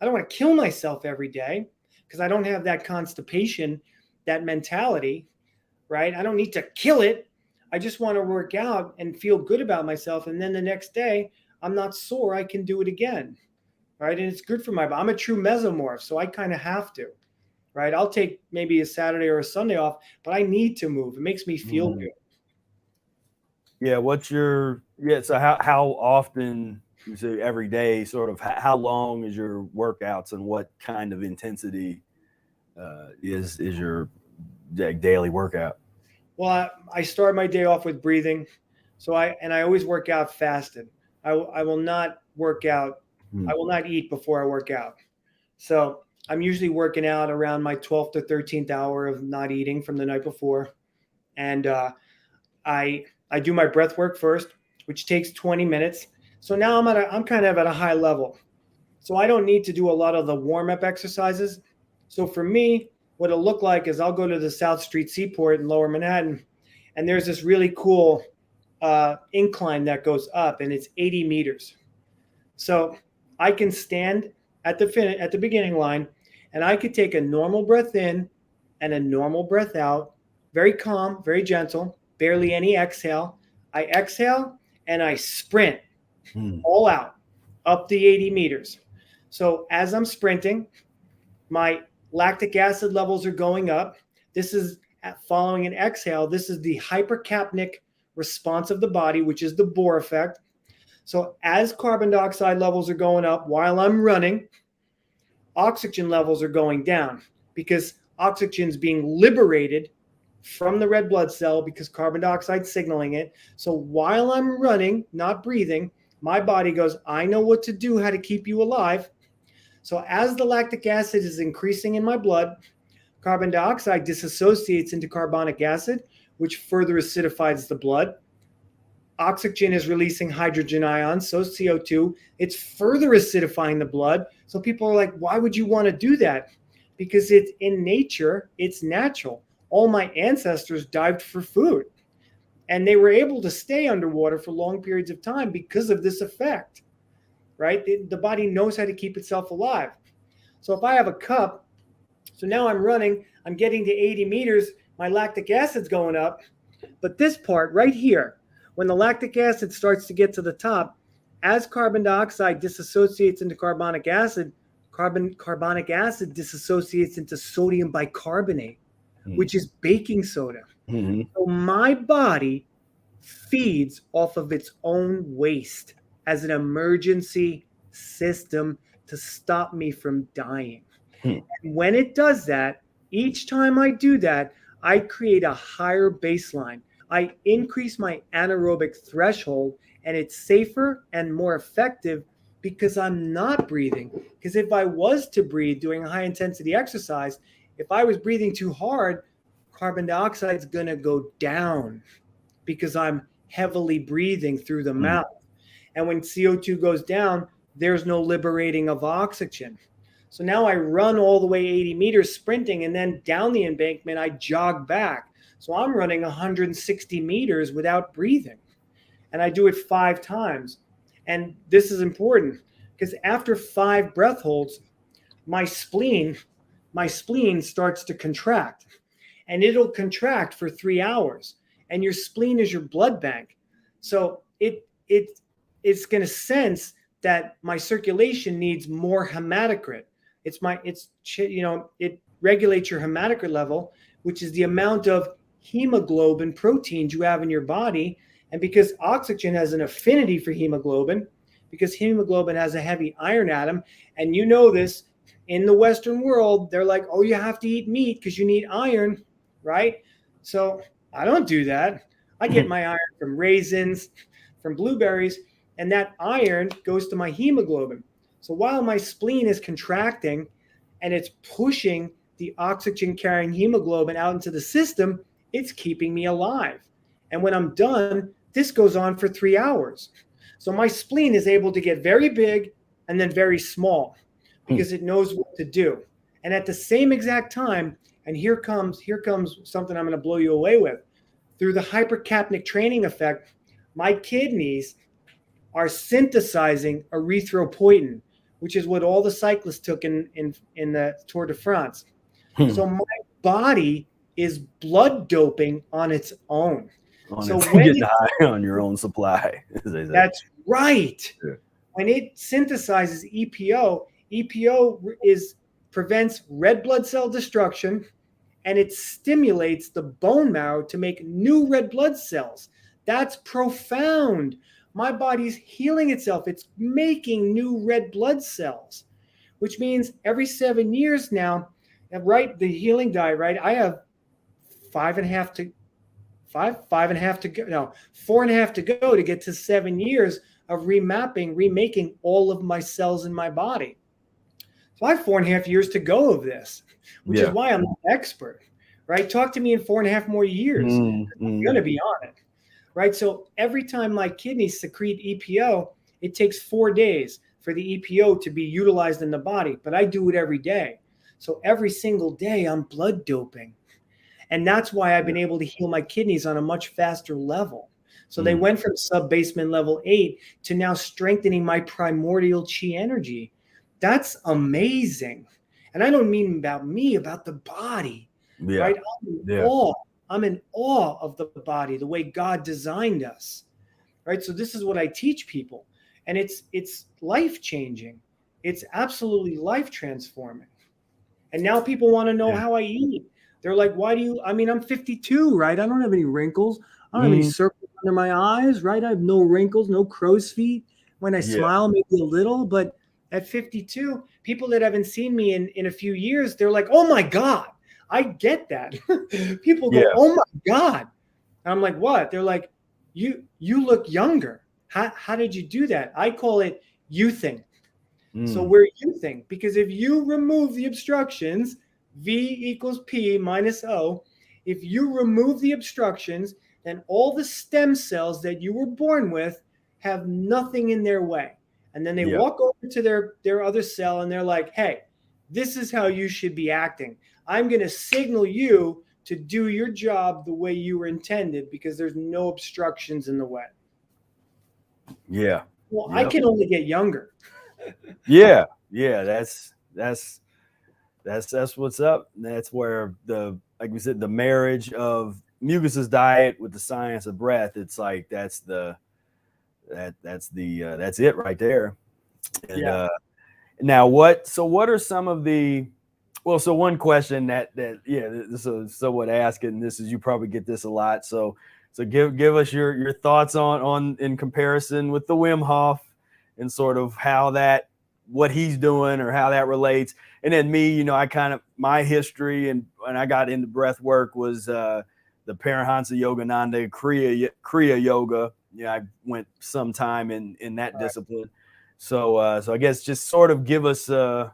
I don't want to kill myself every day because I don't have that constipation, that mentality, right? I don't need to kill it. I just want to work out and feel good about myself. And then the next day, I'm not sore. I can do it again, right? And it's good for my body. I'm a true mesomorph, so I kind of have to, right? I'll take maybe a Saturday or a Sunday off, but I need to move. It makes me feel good. Yeah. So how often, you say every day, sort of how long is your workouts, and what kind of intensity is your daily workout? Well, I start my day off with breathing. So I always work out fasted. I will not work out. I will not eat before I work out. So I'm usually working out around my 12th to 13th hour of not eating from the night before. And I do my breath work first, which takes 20 minutes. So now I'm kind of at a high level. So I don't need to do a lot of the warm-up exercises. So for me, what it'll look like is I'll go to the South Street Seaport in Lower Manhattan, and there's this really cool incline that goes up, and it's 80 meters. So I can stand at the beginning line, and I could take a normal breath in and a normal breath out, very calm, very gentle, barely any exhale. I exhale and I sprint all out up the 80 meters. So as I'm sprinting, my lactic acid levels are going up. This is following an exhale. This is the hypercapnic response of the body, which is the Bohr effect. So as carbon dioxide levels are going up while I'm running, oxygen levels are going down because oxygen is being liberated from the red blood cell because carbon dioxide is signaling it. So while I'm running, not breathing, my body goes, I know what to do, how to keep you alive. So as the lactic acid is increasing in my blood, carbon dioxide disassociates into carbonic acid, which further acidifies the blood. Oxygen is releasing hydrogen ions, so CO2. It's further acidifying the blood. So people are like, why would you want to do that? Because it's in nature, it's natural. All my ancestors dived for food, and they were able to stay underwater for long periods of time because of this effect, right? The body knows how to keep itself alive. So if I have a cup, so now I'm running, I'm getting to 80 meters, my lactic acid's going up, but this part right here, when the lactic acid starts to get to the top, as carbon dioxide disassociates into carbonic acid, carbonic acid disassociates into sodium bicarbonate, which is baking soda. So my body feeds off of its own waste as an emergency system to stop me from dying. And when it does that, each time I do that, I create a higher baseline. I increase my anaerobic threshold, and it's safer and more effective because I'm not breathing. Because if I was to breathe doing a high intensity exercise, if I was breathing too hard, carbon dioxide is going to go down because I'm heavily breathing through the mouth. And when CO2 goes down, there's no liberating of oxygen. So now I run all the way 80 meters sprinting, and then down the embankment, I jog back. So I'm running 160 meters without breathing. And I do it 5 times. And this is important because after 5 breath holds, my spleen starts to contract. And it'll contract for 3 hours. And your spleen is your blood bank. So it's going to sense that my circulation needs more hematocrit. It regulates your hematocrit level, which is the amount of hemoglobin proteins you have in your body. And because oxygen has an affinity for hemoglobin, because hemoglobin has a heavy iron atom, and you know this, in the Western world, they're like, oh, you have to eat meat because you need iron, right? So I don't do that. I get my iron from raisins, from blueberries, and that iron goes to my hemoglobin. So while my spleen is contracting and it's pushing the oxygen carrying hemoglobin out into the system, it's keeping me alive. And when I'm done, this goes on for 3 hours. So my spleen is able to get very big and then very small because it knows what to do. And at the same exact time, and here comes something I'm going to blow you away with. Through the hypercapnic training effect, my kidneys are synthesizing erythropoietin, which is what all the cyclists took in the Tour de France. So my body is blood doping on its own. So when you get high on your own supply. That's right. Yeah. When it synthesizes EPO prevents red blood cell destruction, and it stimulates the bone marrow to make new red blood cells. That's profound. My body's healing itself. It's making new red blood cells, which means every 7 years now, right? The healing diet, right? I have 4.5 to go to get to 7 years of remaking all of my cells in my body. So I have 4.5 years to go of this, which is why I'm an expert, right? Talk to me in 4.5 more years. I'm going to be on it, right? So every time my kidneys secrete EPO, it takes 4 days for the EPO to be utilized in the body, but I do it every day. So every single day I'm blood doping. And that's why I've been able to heal my kidneys on a much faster level. So they went from sub-basement level 8 to now strengthening my primordial chi energy. That's amazing. And I don't mean about me, about the body, right? I'm in awe of the body, the way God designed us, right? So this is what I teach people. And it's life-changing. It's absolutely life-transforming. And now people want to know how I eat. They're like, why do you, I mean, I'm 52, right? I don't have any wrinkles. I don't have any circles under my eyes, right? I have no wrinkles, no crow's feet. When I smile, maybe a little, but at 52, people that haven't seen me in a few years, they're like, oh my God, I get that. People go, oh my God. And I'm like, what? They're like, you look younger. How did you do that? I call it youthing. So we're youthing, because if you remove the obstructions, V equals P minus O, if you remove the obstructions, then all the stem cells that you were born with have nothing in their way. And then they walk over to their other cell and they're like, hey, this is how you should be acting. I'm going to signal you to do your job the way you were intended, because there's no obstructions in the way. Yeah. Well, I can only get younger. Yeah. That's what's up. That's where like we said, the marriage of Mucusless diet with the science of breath. It's like that's it right there. And now what are some of the, well, so one question that so someone asked, and this is, you probably get this a lot. So give us your thoughts on in comparison with the Wim Hof and sort of what he's doing or how that relates. And then me, my history and when I got into breath work was the Paramahansa Yogananda Kriya Yoga. I went some time in that discipline. So I guess just sort of give us the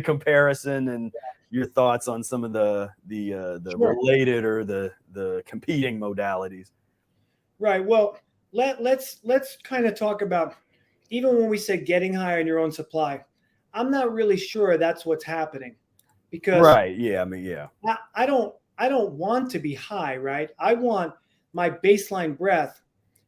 comparison and your thoughts on some of the related or the competing modalities. Right. Well, let's kind of talk about, even when we say getting higher in your own supply, I'm not really sure that's what's happening, because I don't want to be high, right? I want my baseline breath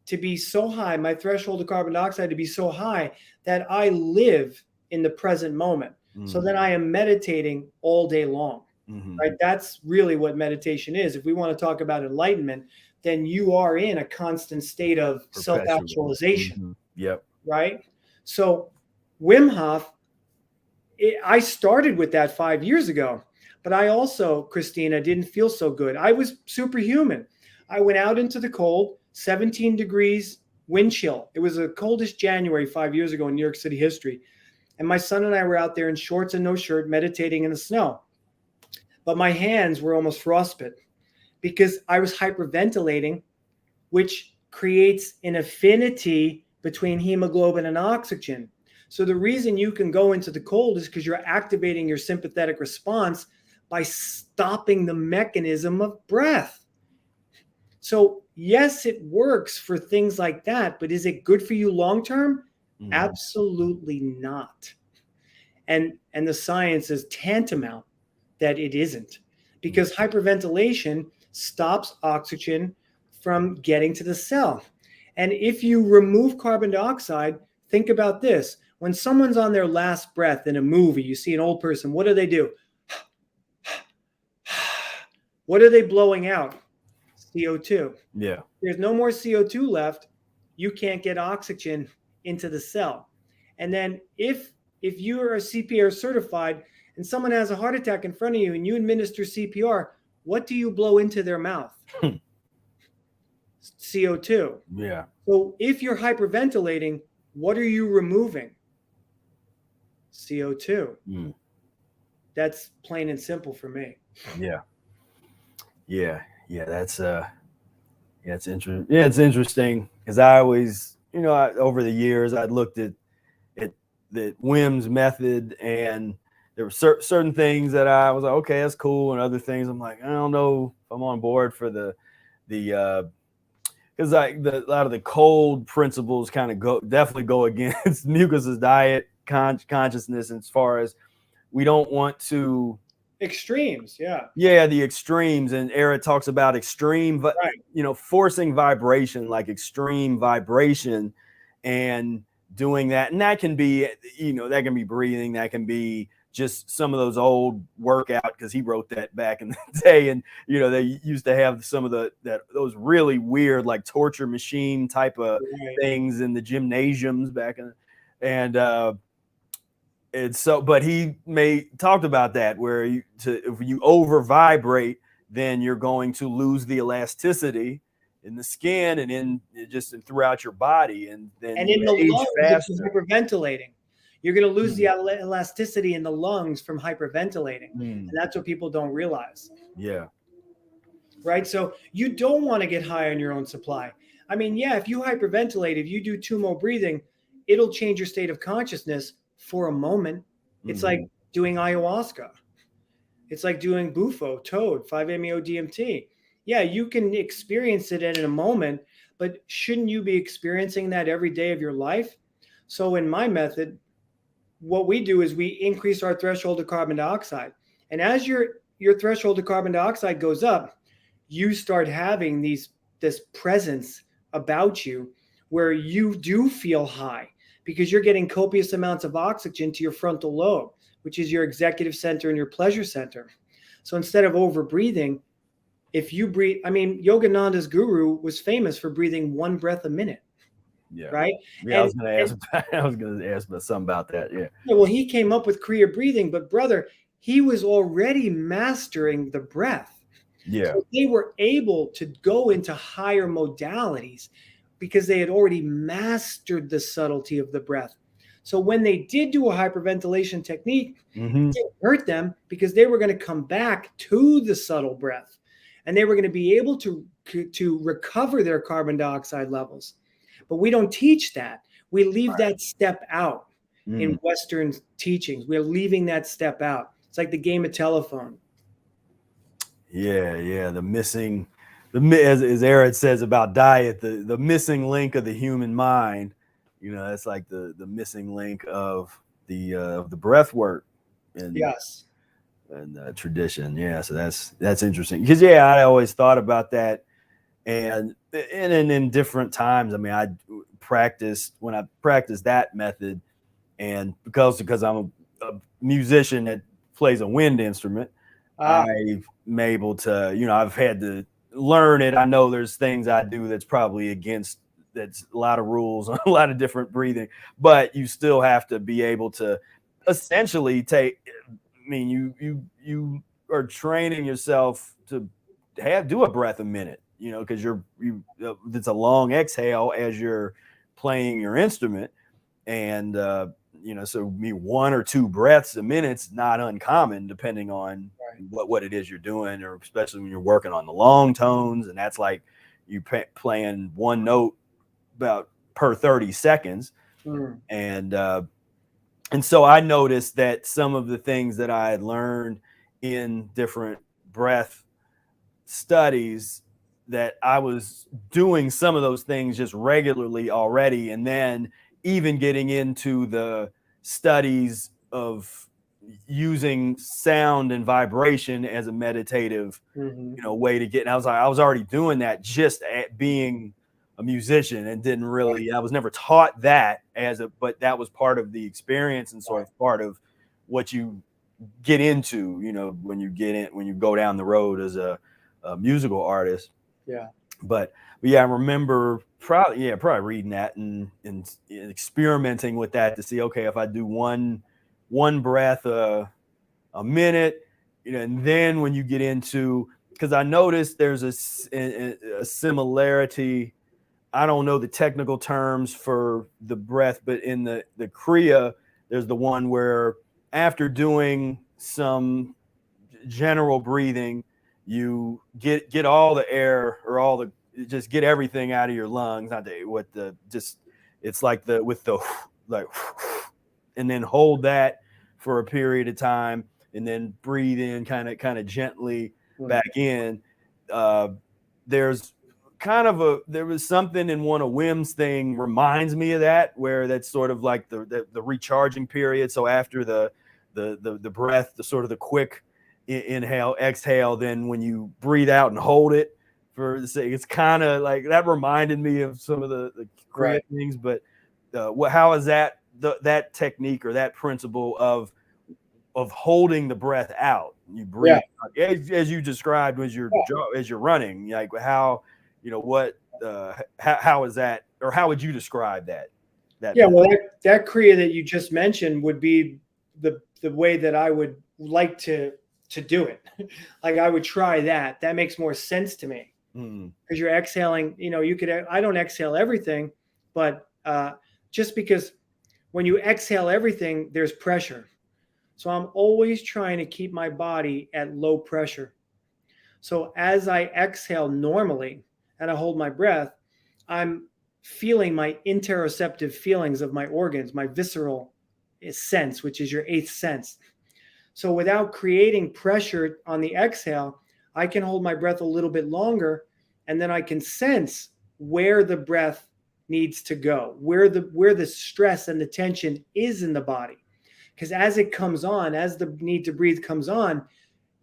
to be so high, my threshold of carbon dioxide to be so high that I live in the present moment. So then I am meditating all day long, right? That's really what meditation is. If we want to talk about enlightenment, then you are in a constant state of self-actualization. Right? So Wim Hof, I started with that 5 years ago, but I also, Christina, didn't feel so good. I was superhuman. I went out into the cold, 17 degrees wind chill. It was the coldest January 5 years ago in New York City history. And my son and I were out there in shorts and no shirt, meditating in the snow. But my hands were almost frostbite because I was hyperventilating, which creates an affinity between hemoglobin and oxygen. So the reason you can go into the cold is because you're activating your sympathetic response by stopping the mechanism of breath. So yes, it works for things like that, but is it good for you long-term? Absolutely not. And the science is tantamount that it isn't, because hyperventilation stops oxygen from getting to the cell. And if you remove carbon dioxide, think about this. When someone's on their last breath in a movie, you see an old person, what do? What are they blowing out? CO2. Yeah. There's no more CO2 left. You can't get oxygen into the cell. And then if you are a CPR certified and someone has a heart attack in front of you and you administer CPR, what do you blow into their mouth? CO2. Yeah. So if you're hyperventilating, what are you removing? CO2. That's plain and simple for me. Yeah. That's it's interesting. Yeah, it's interesting because I always, over the years, I'd looked at Wim's method, and there were certain things that I was like, okay, that's cool, and other things I'm like, I don't know if I'm on board for the because a lot of the cold principles kind of definitely go against Mucusless diet consciousness, as far as we don't want to extremes. The extremes, and Eric talks about extreme forcing vibration, like extreme vibration, and doing that. And that can be, breathing, that can be just some of those old workout, because he wrote that back in the day. And, they used to have some of those really weird, like torture machine type of things in the gymnasiums back in, and so, but he talked about that, where if you over vibrate, then you're going to lose the elasticity in the skin and throughout your body, and then in the age lungs, faster. if you're hyperventilating, you're going to lose the elasticity in the lungs from hyperventilating, and that's what people don't realize. Yeah. Right. So you don't want to get high on your own supply. I mean, yeah, if you hyperventilate, if you do tumo breathing, it'll change your state of consciousness for a moment. It's like doing ayahuasca. It's like doing bufo, toad, 5-MeO-DMT. Yeah, you can experience it in a moment, but shouldn't you be experiencing that every day of your life? So in my method, what we do is we increase our threshold of carbon dioxide. And as your threshold of carbon dioxide goes up, you start having this presence about you where you do feel high, because you're getting copious amounts of oxygen to your frontal lobe, which is your executive center and your pleasure center. So instead of over breathing, if you breathe, I mean, Yogananda's guru was famous for breathing 1 breath a minute. Yeah. Right. Yeah. I was going to ask about something about that. Yeah. Well, he came up with Kriya breathing, but brother, he was already mastering the breath. Yeah. So they were able to go into higher modalities because they had already mastered the subtlety of the breath. So when they did do a hyperventilation technique, it didn't hurt them, because they were going to come back to the subtle breath, and they were going to be able to recover their carbon dioxide levels. But we don't teach that. We leave that step out in Western teachings. We're leaving that step out. It's like the game of telephone. Yeah, the missing, as Eric says about diet, the missing link of the human mind. That's like the missing link of the breath work and tradition. Yeah, so that's interesting, because I always thought about that, and in different times. I mean, when I practiced that method, and because I'm a musician that plays a wind instrument, I'm able to, I've had to learn it. I know there's things I do that's probably that's a lot of rules, a lot of different breathing, but you still have to be able to essentially you are training yourself to do a breath a minute, because it's a long exhale as you're playing your instrument. And, so 1 or 2 breaths a minute's not uncommon, depending on what it is you're doing, or especially when you're working on the long tones. And that's like you playing one note about per 30 seconds. And so I noticed that some of the things that I had learned in different breath studies, that I was doing some of those things just regularly already. And then even getting into the studies of using sound and vibration as a meditative, way to get. And I was already doing that just at being a musician, and didn't really, I was never taught that but that was part of the experience, and sort of part of what you get into, when you go down the road as a musical artist. Yeah. But I remember probably reading that and experimenting with that to see, okay, if I do one breath a minute, and then when you get into, because I noticed there's a similarity. I don't know the technical terms for the breath, but in the Kriya, there's the one where after doing some general breathing, you get all the air, or just get everything out of your lungs. It's like and then hold that for a period of time, and then breathe in kind of gently back in. There was something in one of Wim's thing reminds me of that, where that's sort of like the recharging period. So after the breath, the sort of the quick inhale, exhale, then when you breathe out and hold it for the sake. It's kind of like that reminded me of some of the Kriya things, but how is that that technique or that principle of holding the breath out? You breathe as you described as you're running, like how, what how is that, or how would you describe that? Well, that Kriya that you just mentioned would be the way that I would like to do it. Like I would try that. That makes more sense to me because you're exhaling. I don't exhale everything, but just because when you exhale everything, there's pressure. So I'm always trying to keep my body at low pressure. So as I exhale normally and I hold my breath, I'm feeling my interoceptive feelings of my organs, my visceral sense, which is your eighth sense. So without creating pressure on the exhale, I can hold my breath a little bit longer, and then I can sense where the breath needs to go, where the stress and the tension is in the body. Because as it comes on, as the need to breathe comes on,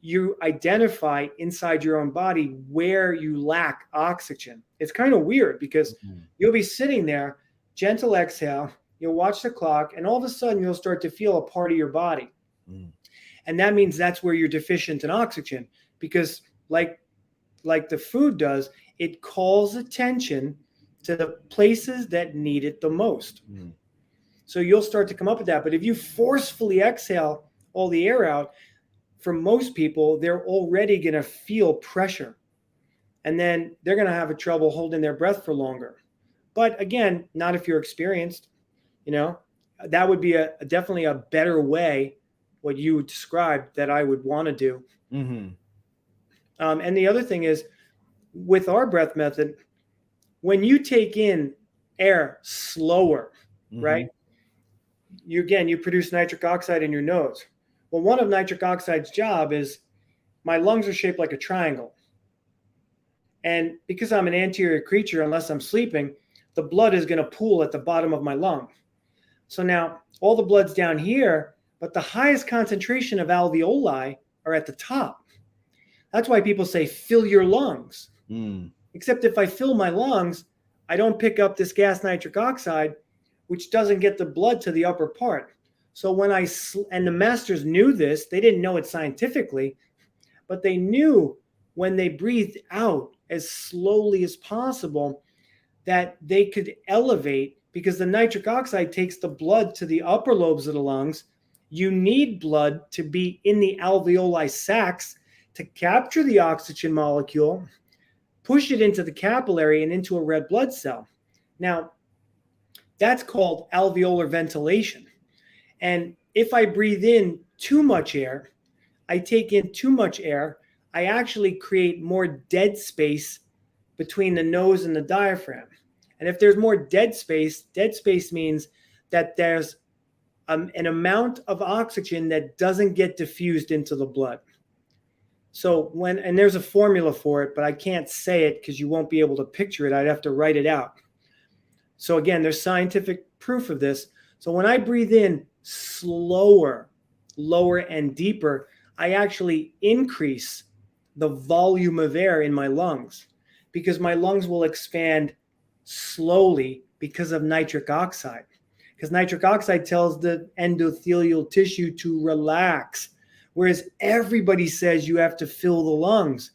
you identify inside your own body where you lack oxygen. It's kind of weird because you'll be sitting there, gentle exhale, you'll watch the clock, and all of a sudden you'll start to feel a part of your body. And that means that's where you're deficient in oxygen, because like the food does, it calls attention to the places that need it the most. So you'll start to come up with that. But if you forcefully exhale all the air out, for most people, they're already going to feel pressure. And then they're going to have trouble holding their breath for longer. But again, not if you're experienced. That would be definitely a better way, what you described, that I would want to do. And the other thing is, with our breath method, when you take in air slower, right? You produce nitric oxide in your nose. Well, one of nitric oxide's job is, my lungs are shaped like a triangle. And because I'm an anterior creature, unless I'm sleeping, the blood is going to pool at the bottom of my lung. So now all the blood's down here, but the highest concentration of alveoli are at the top. That's why people say, fill your lungs. Except if I fill my lungs, I don't pick up this gas nitric oxide, which doesn't get the blood to the upper part. So and the masters knew this, they didn't know it scientifically, but they knew when they breathed out as slowly as possible that they could elevate, because the nitric oxide takes the blood to the upper lobes of the lungs. You need blood to be in the alveoli sacs to capture the oxygen molecule, push it into the capillary and into a red blood cell. Now, that's called alveolar ventilation. And if I breathe in too much air, I take in too much air, I actually create more dead space between the nose and the diaphragm. And if there's more dead space means that there's an amount of oxygen that doesn't get diffused into the blood. So and there's a formula for it, but I can't say it because you won't be able to picture it. I'd have to write it out. So again, there's scientific proof of this. So when I breathe in slower, lower, and deeper, I actually increase the volume of air in my lungs, because my lungs will expand slowly because of nitric oxide. Because nitric oxide tells the endothelial tissue to relax, whereas everybody says you have to fill the lungs.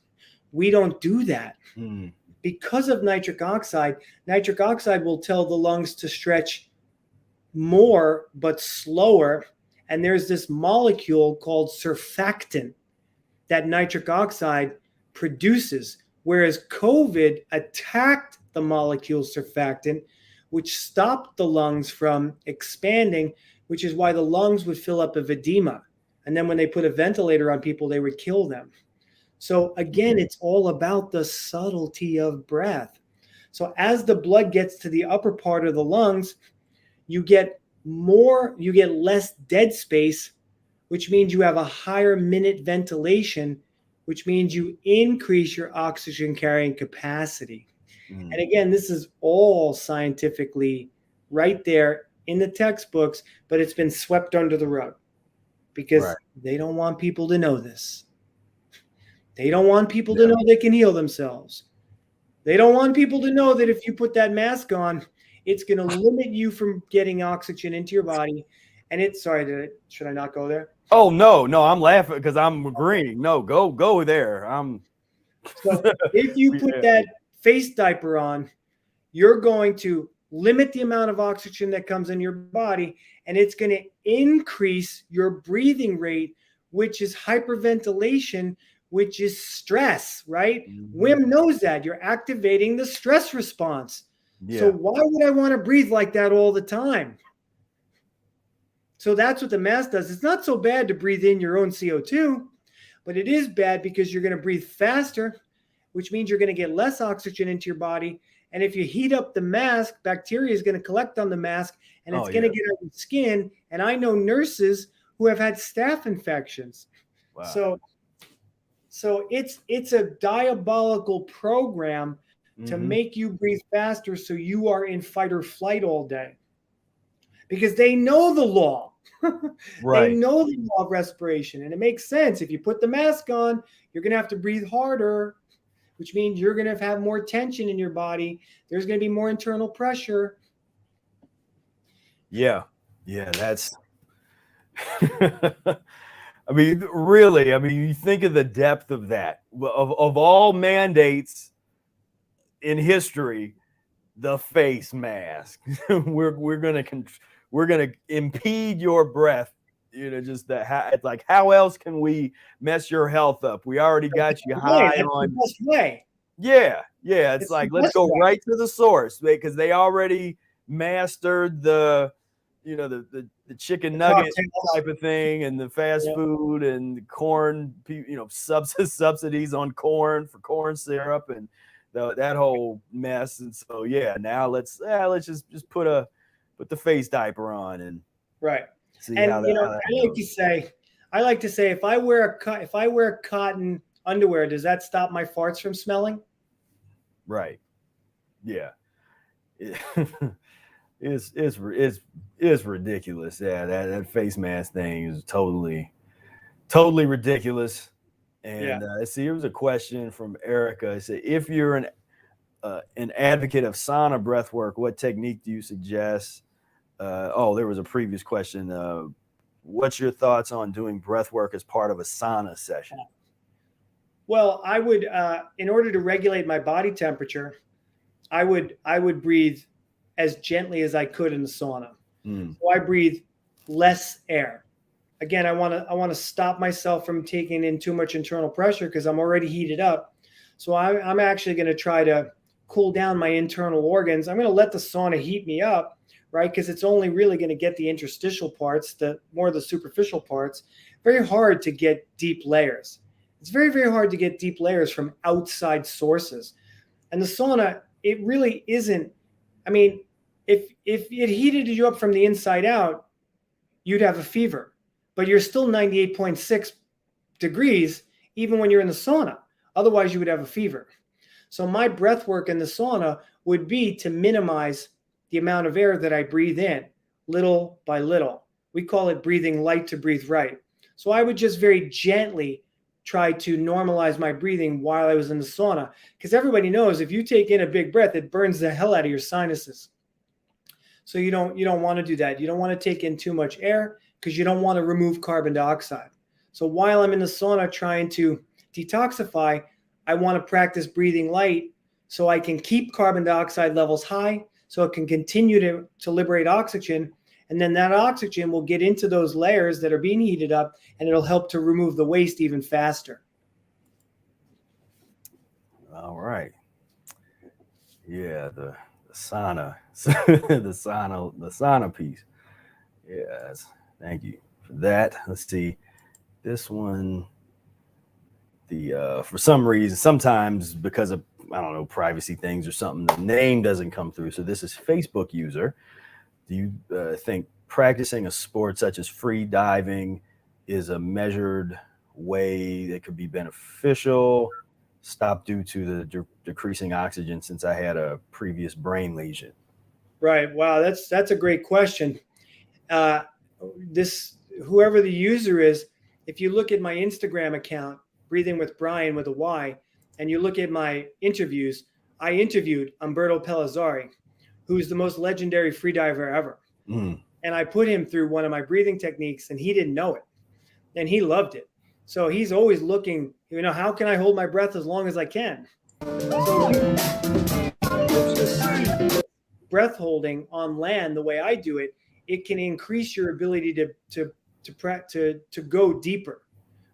We don't do that. Because of nitric oxide will tell the lungs to stretch more but slower. And there's this molecule called surfactant that nitric oxide produces, whereas COVID attacked the molecule surfactant, which stopped the lungs from expanding, which is why the lungs would fill up with edema. And then when they put a ventilator on people, they would kill them. So again, it's all about the subtlety of breath. So as the blood gets to the upper part of the lungs, you get less dead space, which means you have a higher minute ventilation, which means you increase your oxygen carrying capacity. And again, this is all scientifically right there in the textbooks, but it's been swept under the rug because they don't want people to know this. They don't want people to know they can heal themselves. They don't want people to know that if you put that mask on, it's going to limit you from getting oxygen into your body. And should I not go there? Oh, no, I'm laughing because I'm agreeing. No, go there. So if you put that face diaper on, you're going to limit the amount of oxygen that comes in your body, and it's going to increase your breathing rate, which is hyperventilation, which is stress, right? Mm-hmm. Wim knows that. You're activating the stress response. Yeah. So why would I want to breathe like that all the time? So that's what the mask does. It's not so bad to breathe in your own CO2, but it is bad because you're going to breathe faster, which means you're going to get less oxygen into your body. And if you heat up the mask, bacteria is going to collect on the mask, and it's going to get on your skin. And I know nurses who have had staph infections. Wow. So it's a diabolical program to make you breathe faster so you are in fight or flight all day. Because they know the law. Right. They know the law of respiration. And it makes sense. If you put the mask on, you're going to have to breathe harder, which means you're going to have more tension in your body. There's going to be more internal pressure. Yeah. That's, I mean, really, you think of the depth of that. Of all mandates in history, the face mask. we're gonna impede your breath. Just that. It's like, how else can we mess your health up? We already got you high on. The best way. Yeah. It's like, let's go right to the source, because they already mastered the chicken nugget type of thing, and the fast food, and the corn, subsidies on corn for corn syrup, and that whole mess. And so now let's just put the face diaper on and see how that I like to say if I wear cotton underwear, does that stop my farts from smelling? Right. Yeah. It's ridiculous. Yeah, that face mask thing is totally ridiculous. And let's see, here was a question from Erica. It said, if you're an advocate of sauna breath work, what technique do you suggest? There was a previous question. What's your thoughts on doing breath work as part of a sauna session? Well, I would, in order to regulate my body temperature, I would breathe as gently as I could in the sauna. So I breathe less air. Again, I want to stop myself from taking in too much internal pressure because I'm already heated up. So I'm actually going to try to cool down my internal organs. I'm going to let the sauna heat me up, right? Because it's only really going to get the interstitial parts, the more the superficial parts. Very hard to get deep layers. It's very, very hard to get deep layers from outside sources. And the sauna, it really isn't. I mean, if it heated you up from the inside out, you'd have a fever. But you're still 98.6 degrees even when you're in the sauna. Otherwise, you would have a fever. So my breath work in the sauna would be to minimize the amount of air that I breathe in, little by little. We call it breathing light to breathe right. So I would just very gently try to normalize my breathing while I was in the sauna. Because everybody knows if you take in a big breath, it burns the hell out of your sinuses. So you don't want to do that. You don't want to take in too much air, because you don't want to remove carbon dioxide. So while I'm in the sauna trying to detoxify, I want to practice breathing light so I can keep carbon dioxide levels high, so it can continue to liberate oxygen. And then that oxygen will get into those layers that are being heated up, and it'll help to remove the waste even faster. All right. Yeah, the sauna, the sauna piece. Yes. Thank you for that. Let's see. This one, for some reason, sometimes because of, I don't know, privacy things or something, the name doesn't come through. So this is Facebook user. Do you think practicing a sport such as free diving is a measured way that could be beneficial? Stop due to the decreasing oxygen since I had a previous brain lesion. Right. Wow. That's a great question. Whoever the user is, if you look at my Instagram account, Breathing with Bryan with a Y, and you look at my interviews, I interviewed Umberto Pellizzari, who's the most legendary freediver ever. Mm. And I put him through one of my breathing techniques, and he didn't know it. And he loved it. So he's always looking, how can I hold my breath as long as I can? So breath holding on land, the way I do it, it can increase your ability to go deeper,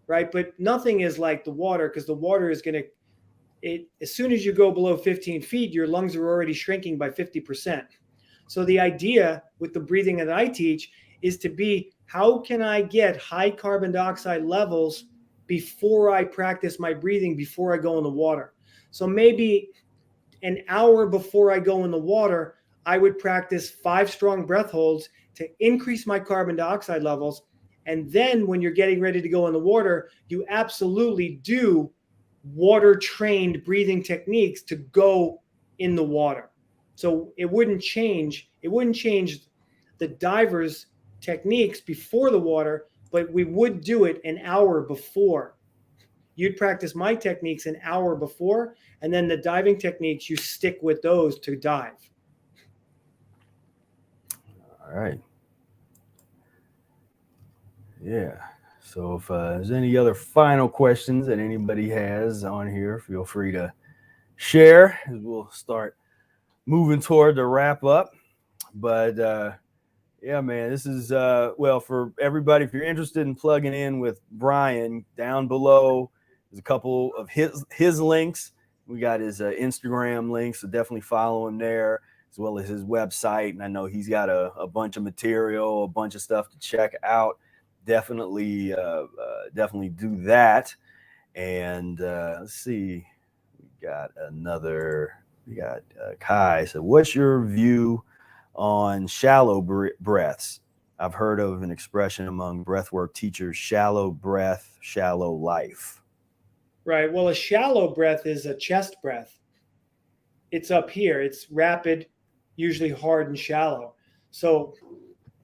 right? But nothing is like the water, because the water is going to, as soon as you go below 15 feet, your lungs are already shrinking by 50%. So the idea with the breathing that I teach is to be, how can I get high carbon dioxide levels before I practice my breathing, before I go in the water? So maybe an hour before I go in the water, I would practice 5 strong breath holds to increase my carbon dioxide levels. And then when you're getting ready to go in the water, you absolutely do water trained breathing techniques to go in the water. So it wouldn't change the diver's techniques before the water, but we would do it an hour before. You'd practice my techniques an hour before, and then the diving techniques, you stick with those to dive. All right. Yeah. So if there's any other final questions that anybody has on here, feel free to share, as we'll start moving toward the wrap up. But yeah, man, this is well, for everybody, if you're interested in plugging in with Bryan, down below there's a couple of his links. We got his Instagram links, so definitely follow him there, as well as his website. And I know he's got a bunch of material, a bunch of stuff to check out. Definitely do that. And let's see, we got Kai. So what's your view on shallow breaths? I've heard of an expression among breathwork teachers: shallow breath, shallow life. Right. Well, a shallow breath is a chest breath. It's up here. It's rapid, usually hard and shallow. So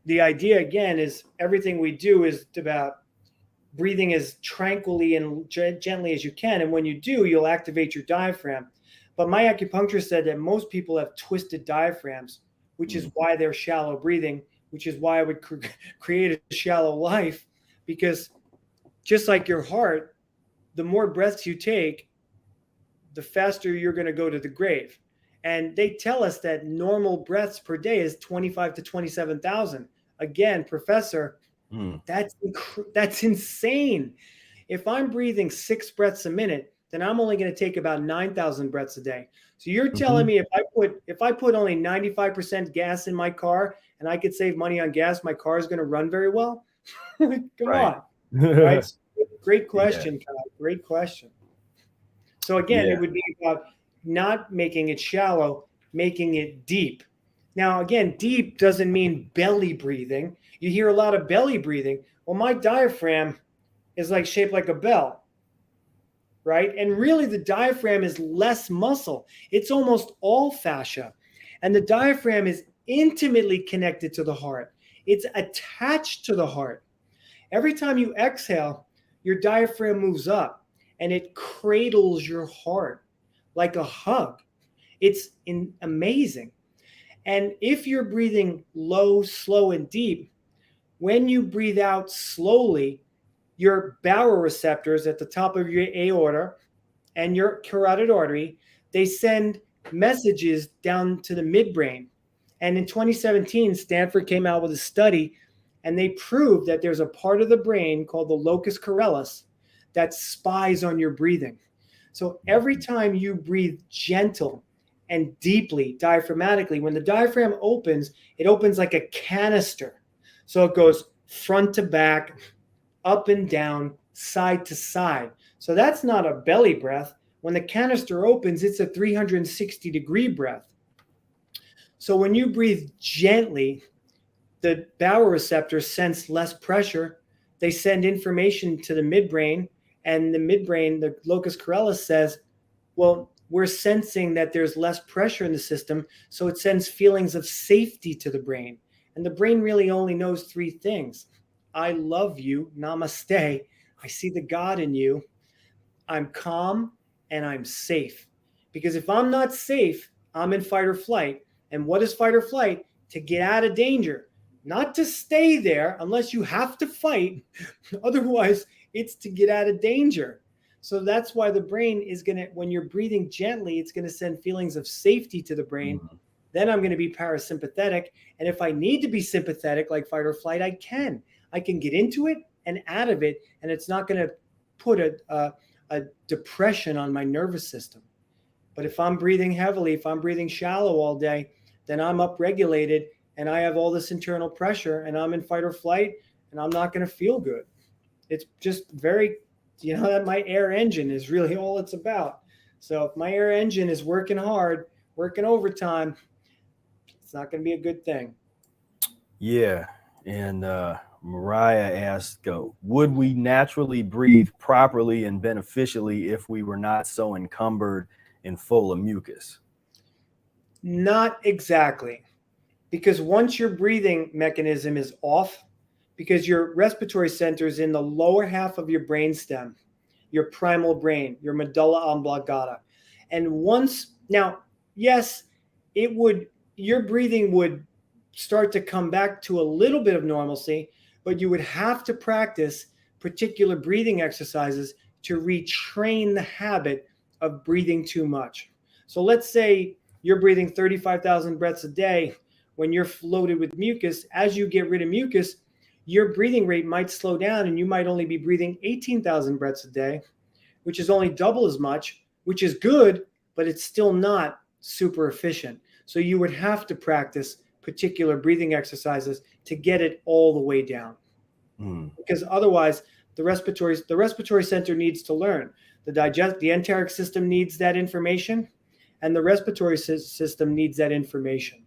the idea, again, is everything we do is about breathing as tranquilly and gently as you can. And when you do, you'll activate your diaphragm. But my acupuncturist said that most people have twisted diaphragms, which is why they're shallow breathing, which is why I would create a shallow life, because just like your heart, the more breaths you take, the faster you're going to go to the grave. And they tell us that normal breaths per day is 25 to 27,000. Again, professor, that's insane. If I'm breathing 6 breaths a minute, then I'm only going to take about 9,000 breaths a day. So you're telling me if I put only 95% gas in my car and I could save money on gas, my car is going to run very well? Come on. Right? Great question, Kyle. Great question. So again, it would be about not making it shallow, making it deep. Now, again, deep doesn't mean belly breathing. You hear a lot of belly breathing. Well, my diaphragm is shaped like a bell, right? And really the diaphragm is less muscle. It's almost all fascia. And the diaphragm is intimately connected to the heart. It's attached to the heart. Every time you exhale, your diaphragm moves up and it cradles your heart like a hug. It's amazing. And if you're breathing low, slow, and deep, when you breathe out slowly, your baroreceptors at the top of your aorta and your carotid artery, they send messages down to the midbrain. And in 2017, Stanford came out with a study, and they proved that there's a part of the brain called the locus coeruleus that spies on your breathing. So every time you breathe gentle and deeply, diaphragmatically, when the diaphragm opens, it opens like a canister. So it goes front to back, up and down, side to side. So that's not a belly breath. When the canister opens, it's a 360-degree breath. So when you breathe gently, the baroreceptors sense less pressure. They send information to the midbrain, and the midbrain, the locus coeruleus, says, well, we're sensing that there's less pressure in the system, so it sends feelings of safety to the brain. And the brain really only knows 3 things. I love you, namaste. I see the God in you. I'm calm and I'm safe. Because if I'm not safe, I'm in fight or flight. And what is fight or flight? To get out of danger, not to stay there unless you have to fight. Otherwise, it's to get out of danger. So that's why the brain is going to, when you're breathing gently, it's going to send feelings of safety to the brain. Mhm. Then I'm going to be parasympathetic. And if I need to be sympathetic, like fight or flight, I can. I can get into it and out of it. And it's not going to put a depression on my nervous system. But if I'm breathing heavily, if I'm breathing shallow all day, then I'm upregulated and I have all this internal pressure and I'm in fight or flight and I'm not going to feel good. It's just very, that my air engine is really all it's about. So if my air engine is working hard, working overtime, it's not going to be a good thing. Yeah. And Mariah asked, would we naturally breathe properly and beneficially if we were not so encumbered and full of mucus? Not exactly. Because once your breathing mechanism is off, because your respiratory center is in the lower half of your brainstem, your primal brain, your medulla oblongata. And now, yes, your breathing would start to come back to a little bit of normalcy, but you would have to practice particular breathing exercises to retrain the habit of breathing too much. So let's say you're breathing 35,000 breaths a day. When you're floated with mucus, as you get rid of mucus, your breathing rate might slow down and you might only be breathing 18,000 breaths a day, which is only double as much, which is good, but it's still not super efficient. So you would have to practice particular breathing exercises to get it all the way down. Because otherwise, the respiratory center needs to learn. The enteric system needs that information, and the respiratory system needs that information.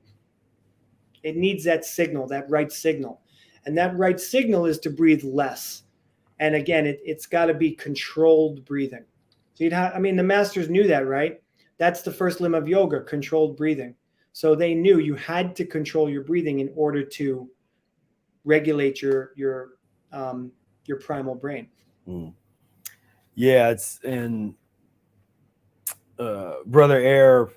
It needs that signal, that right signal. And that right signal is to breathe less. And again, it's got to be controlled breathing. So the masters knew that, right? That's the first limb of yoga, controlled breathing. So they knew you had to control your breathing in order to regulate your primal brain. Yeah, Brother Air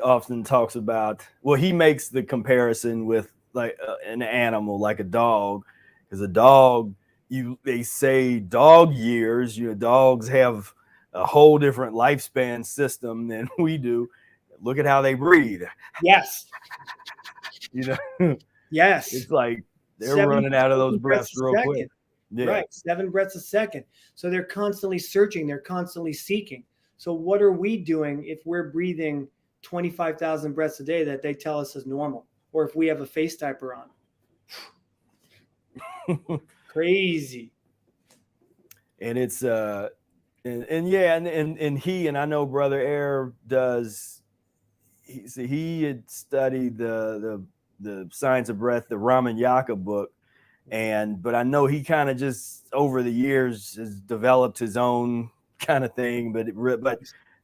often talks about, he makes the comparison with like an animal, like a dog, because a dog, they say dog years, dogs have a whole different lifespan system than we do. Look at how they breathe. Yes. Yes. It's like they're running out of those breaths real quick. Yeah. Right. 7 breaths a second. So they're constantly searching. They're constantly seeking. So what are we doing if we're breathing 25,000 breaths a day that they tell us is normal? Or if we have a face diaper on? Crazy. And it's and he, and I know Brother Air does, he had studied the Science of Breath, the Ramanyaka book, but I know he kind of just over the years has developed his own kind of thing, but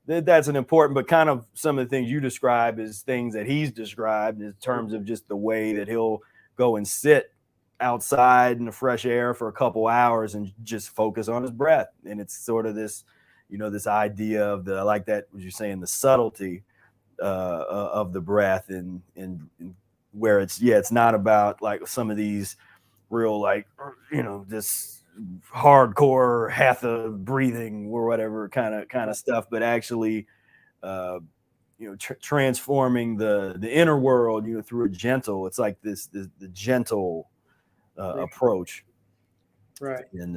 that's an important, but kind of some of the things you describe is things that he's described in terms of just the way that he'll go and sit outside in the fresh air for a couple hours and just focus on his breath. And it's sort of this, this idea of I like that, what you're saying, the subtlety of the breath, and where it's not about like some of these real, like, this hardcore hatha breathing or whatever kind of stuff, but actually transforming the inner world through a gentle, it's like the gentle approach, right? And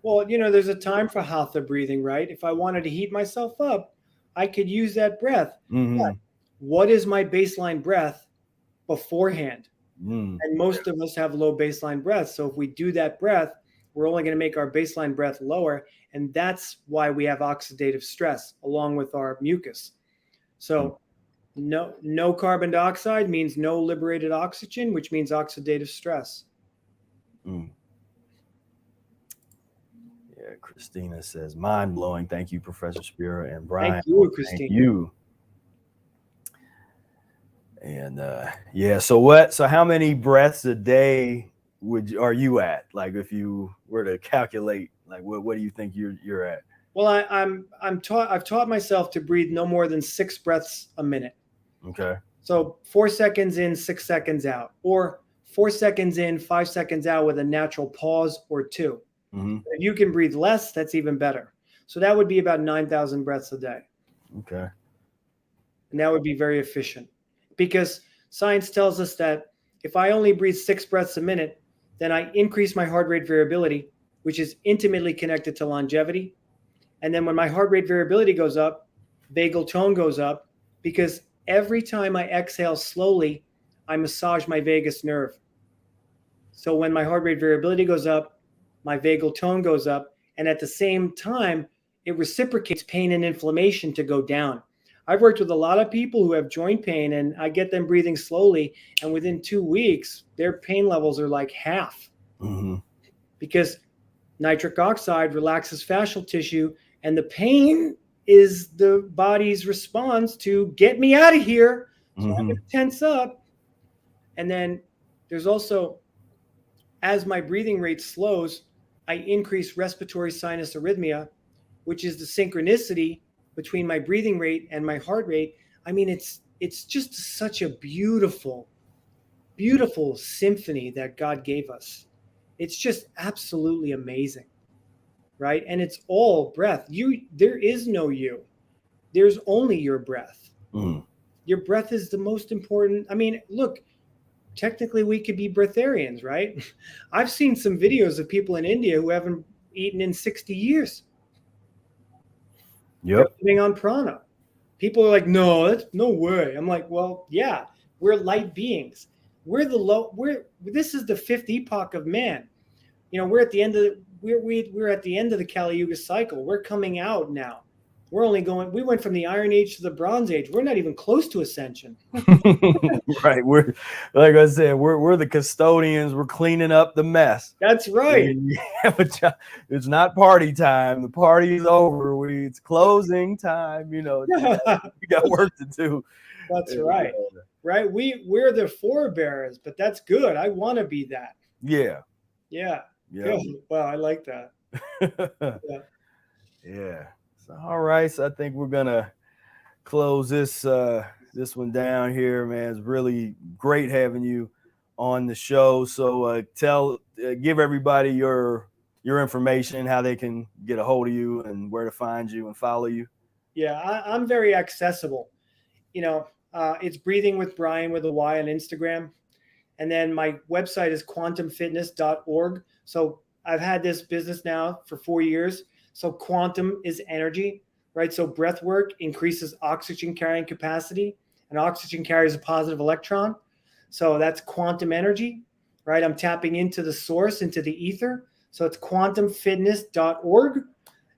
there's a time for hatha breathing, right? If I wanted to heat myself up, I could use that breath. But what is my baseline breath beforehand? And most of us have low baseline breath. So if we do that breath, we're only going to make our baseline breath lower. And that's why we have oxidative stress along with our mucus. So no carbon dioxide means no liberated oxygen, which means oxidative stress. Yeah, Christina says, mind blowing. Thank you, Professor Spira and Brian. Thank you, Christina. Thank you. And so how many breaths a day are you at? Like if you were to calculate, like what do you think you're at? Well, I've taught myself to breathe no more than 6 breaths a minute. Okay. So 4 seconds in, 6 seconds out, or 4 seconds in, 5 seconds out with a natural pause or 2. Mm-hmm. If you can breathe less, that's even better. So that would be about 9,000 breaths a day. Okay. And that would be very efficient, because science tells us that if I only breathe 6 breaths a minute, then I increase my heart rate variability, which is intimately connected to longevity. And then when my heart rate variability goes up, vagal tone goes up, because every time I exhale slowly, I massage my vagus nerve. So when my heart rate variability goes up, my vagal tone goes up, and at the same time, it reciprocates pain and inflammation to go down. I've worked with a lot of people who have joint pain, and I get them breathing slowly, and within 2 weeks, their pain levels are like half. Mm-hmm. Because nitric oxide relaxes fascial tissue, and the pain is the body's response to get me out of here. So I'm going to tense up. And then there's also, as my breathing rate slows, I increase respiratory sinus arrhythmia, which is the synchronicity between my breathing rate and my heart rate. I mean, it's just such a beautiful, beautiful symphony that God gave us. It's just absolutely amazing, right? And it's all breath. There is no you. There's only your breath. Mm-hmm. Your breath is the most important. I mean, look, technically we could be breatharians, right? I've seen some videos of people in India who haven't eaten in 60 years. Yep. They're living on prana. People are like, no, that's no way. I'm like, well, yeah, we're light beings. This is the fifth epoch of man. You know, we're at the end of we're at the end of the Kali Yuga cycle. We're coming out now. We went from the Iron Age to the Bronze Age. We're not even close to ascension. Right. We're, like I said, we're the custodians. We're cleaning up the mess. That's right. It's not party time. The party is over. It's closing time. You know, we got work to do. That's right. Right. We're the forebearers, but that's good. I want to be that. Yeah. Yeah. Yeah. Wow, I like that. Yeah. Yeah. So, all right. So I think we're gonna close this one down here, man. It's really great having you on the show. So give everybody your information, how they can get a hold of you and where to find you and follow you. Yeah, I'm very accessible. You know, it's Breathing with Bryan with a Y on Instagram. And then my website is quantumfitness.org. So I've had this business now for 4 years. So quantum is energy, right? So breath work increases oxygen carrying capacity, and oxygen carries a positive electron. So that's quantum energy, right? I'm tapping into the source, into the ether. So it's quantumfitness.org.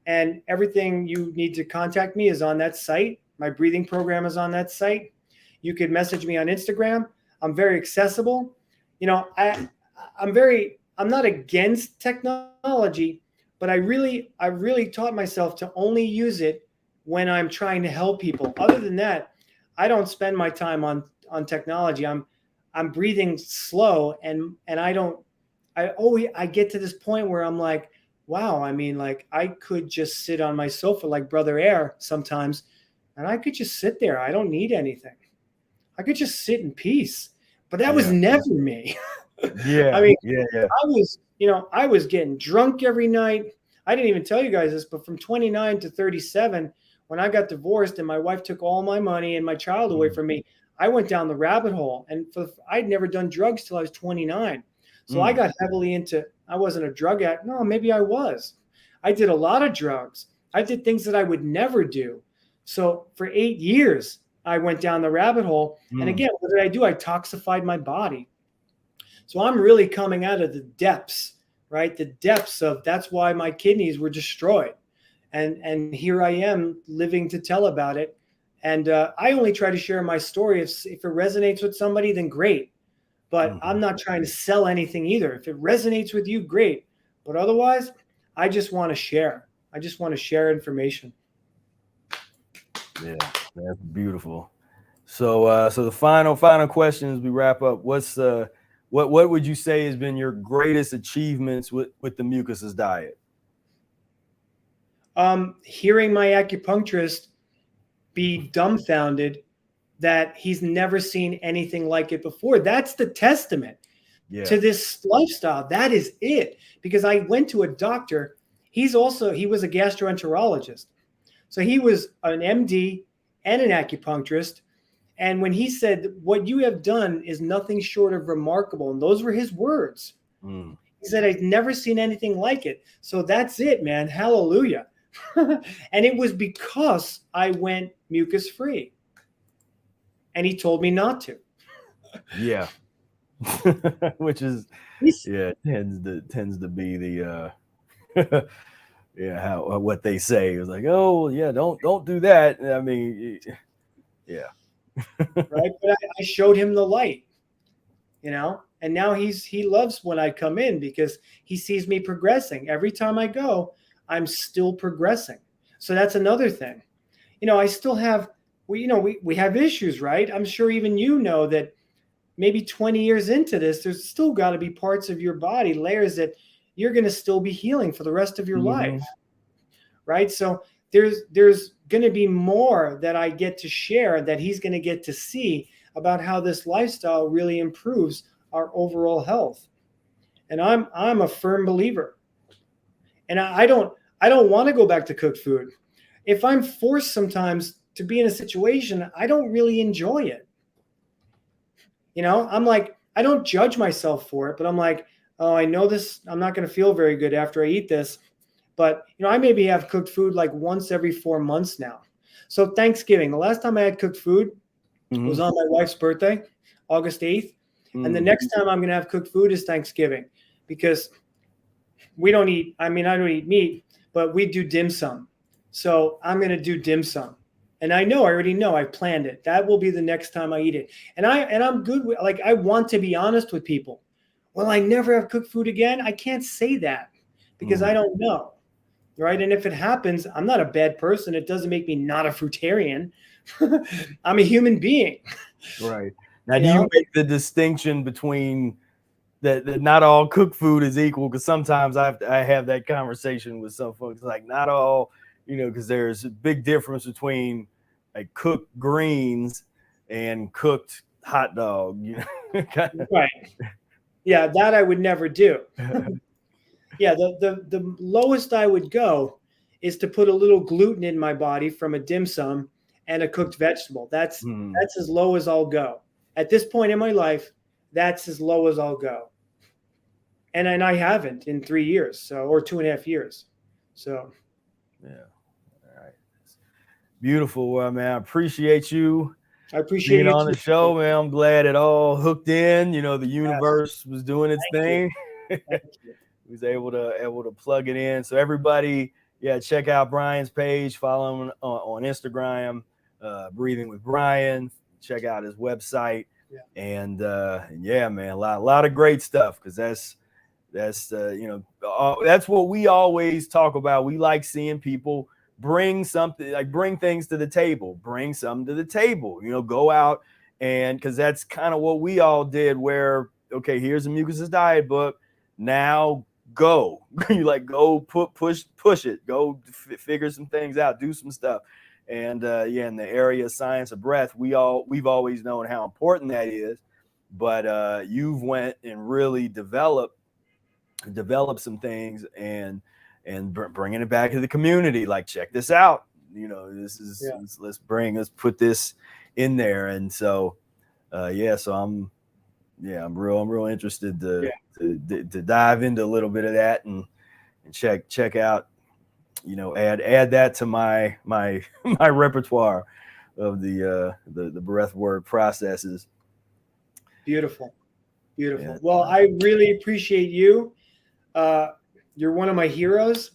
And everything you need to contact me is on that site. My breathing program is on that site. You could message me on Instagram. I'm very accessible. You know, I'm not against technology, but I really taught myself to only use it when I'm trying to help people. Other than that, I don't spend my time on technology. I'm breathing slow, and I get to this point where I'm like, wow, I mean, like I could just sit on my sofa like Brother Air sometimes, and I could just sit there. I don't need anything. I could just sit in peace. But that was never me. Yeah. I mean, yeah. I was getting drunk every night. I didn't even tell you guys this, but from 29 to 37, when I got divorced and my wife took all my money and my child away from me, I went down the rabbit hole. And I'd never done drugs till I was 29. So I got heavily into, I wasn't a drug addict. No, maybe I was. I did a lot of drugs. I did things that I would never do. So for 8 years, I went down the rabbit hole. And again, what did I do? I toxified my body. So I'm really coming out of the depths, right? The depths of, that's why my kidneys were destroyed. And here I am living to tell about it. And I only try to share my story. If it resonates with somebody, then great. But I'm not trying to sell anything either. If it resonates with you, great. But otherwise, I just want to share. I just want to share information. Yeah, that's beautiful. So the final question as we wrap up, what would you say has been your greatest achievements with the Mucusless diet? Hearing my acupuncturist be dumbfounded that he's never seen anything like it before. That's the testament to this lifestyle. That is it. Because I went to a doctor. He was a gastroenterologist. So he was an MD and an acupuncturist. And when he said, what you have done is nothing short of remarkable, and those were his words. He said, I've never seen anything like it. So that's it, man. Hallelujah. And it was because I went mucus-free. And he told me not to. Yeah. Which is, tends to be the, what they say is like, oh yeah, don't do that. I mean, yeah. Right. But I showed him the light, and now he loves when I come in because he sees me progressing. Every time I go, I'm still progressing. So that's another thing. I still have, we have issues, right? I'm sure even that maybe 20 years into this, there's still got to be parts of your body, layers that you're going to still be healing for the rest of your life. Right. So there's going to be more that I get to share that he's going to get to see about how this lifestyle really improves our overall health. And I'm a firm believer. And I don't want to go back to cooked food. If I'm forced sometimes to be in a situation, I don't really enjoy it. I'm like, I don't judge myself for it, but I'm like, oh, I know this, I'm not going to feel very good after I eat this. But, I maybe have cooked food like once every 4 months now. So Thanksgiving, the last time I had cooked food was on my wife's birthday, August 8th. And the next time I'm going to have cooked food is Thanksgiving, because I don't eat meat, but we do dim sum. So I'm going to do dim sum. And I already know, I've planned it. That will be the next time I eat it. And I'm good with, I want to be honest with people. Well, I never have cooked food again. I can't say that because I don't know. Right. And if it happens, I'm not a bad person. It doesn't make me not a fruitarian. I'm a human being. Right. Now, do you make the distinction between that not all cooked food is equal? Because sometimes I have that conversation with some folks, like not all, because there's a big difference between like cooked greens and cooked hot dog. Right. Yeah, that I would never do. Yeah, the lowest I would go is to put a little gluten in my body from a dim sum and a cooked vegetable. That's as low as I'll go. At this point in my life, that's as low as I'll go. And I haven't in 3 years, or 2.5 years. So yeah. All right. Beautiful. Well, man, I appreciate you. I appreciate being you on the show, man. I'm glad it all hooked in. The universe was doing its thing. Was able to plug it in. So everybody, check out Bryan's page. Follow him on Instagram, Breathing with Bryan. Check out his website, and man, a lot of great stuff. Because that's that's what we always talk about. We like seeing people bring things to the table, bring something to the table. Go out and because that's kind of what we all did. Where here's a Mucusless Diet book. Now go, go push it, go figure some things out, do some stuff. And in the area of science of breath, we've always known how important that is, but you've went and really developed some things and bringing it back to the community. Like, check this out, this is let's put this in there. And so so I'm real interested to dive into a little bit of that and check out, add that to my repertoire of the breathwork processes. Beautiful. Yeah. Well, I really appreciate you. You're one of my heroes.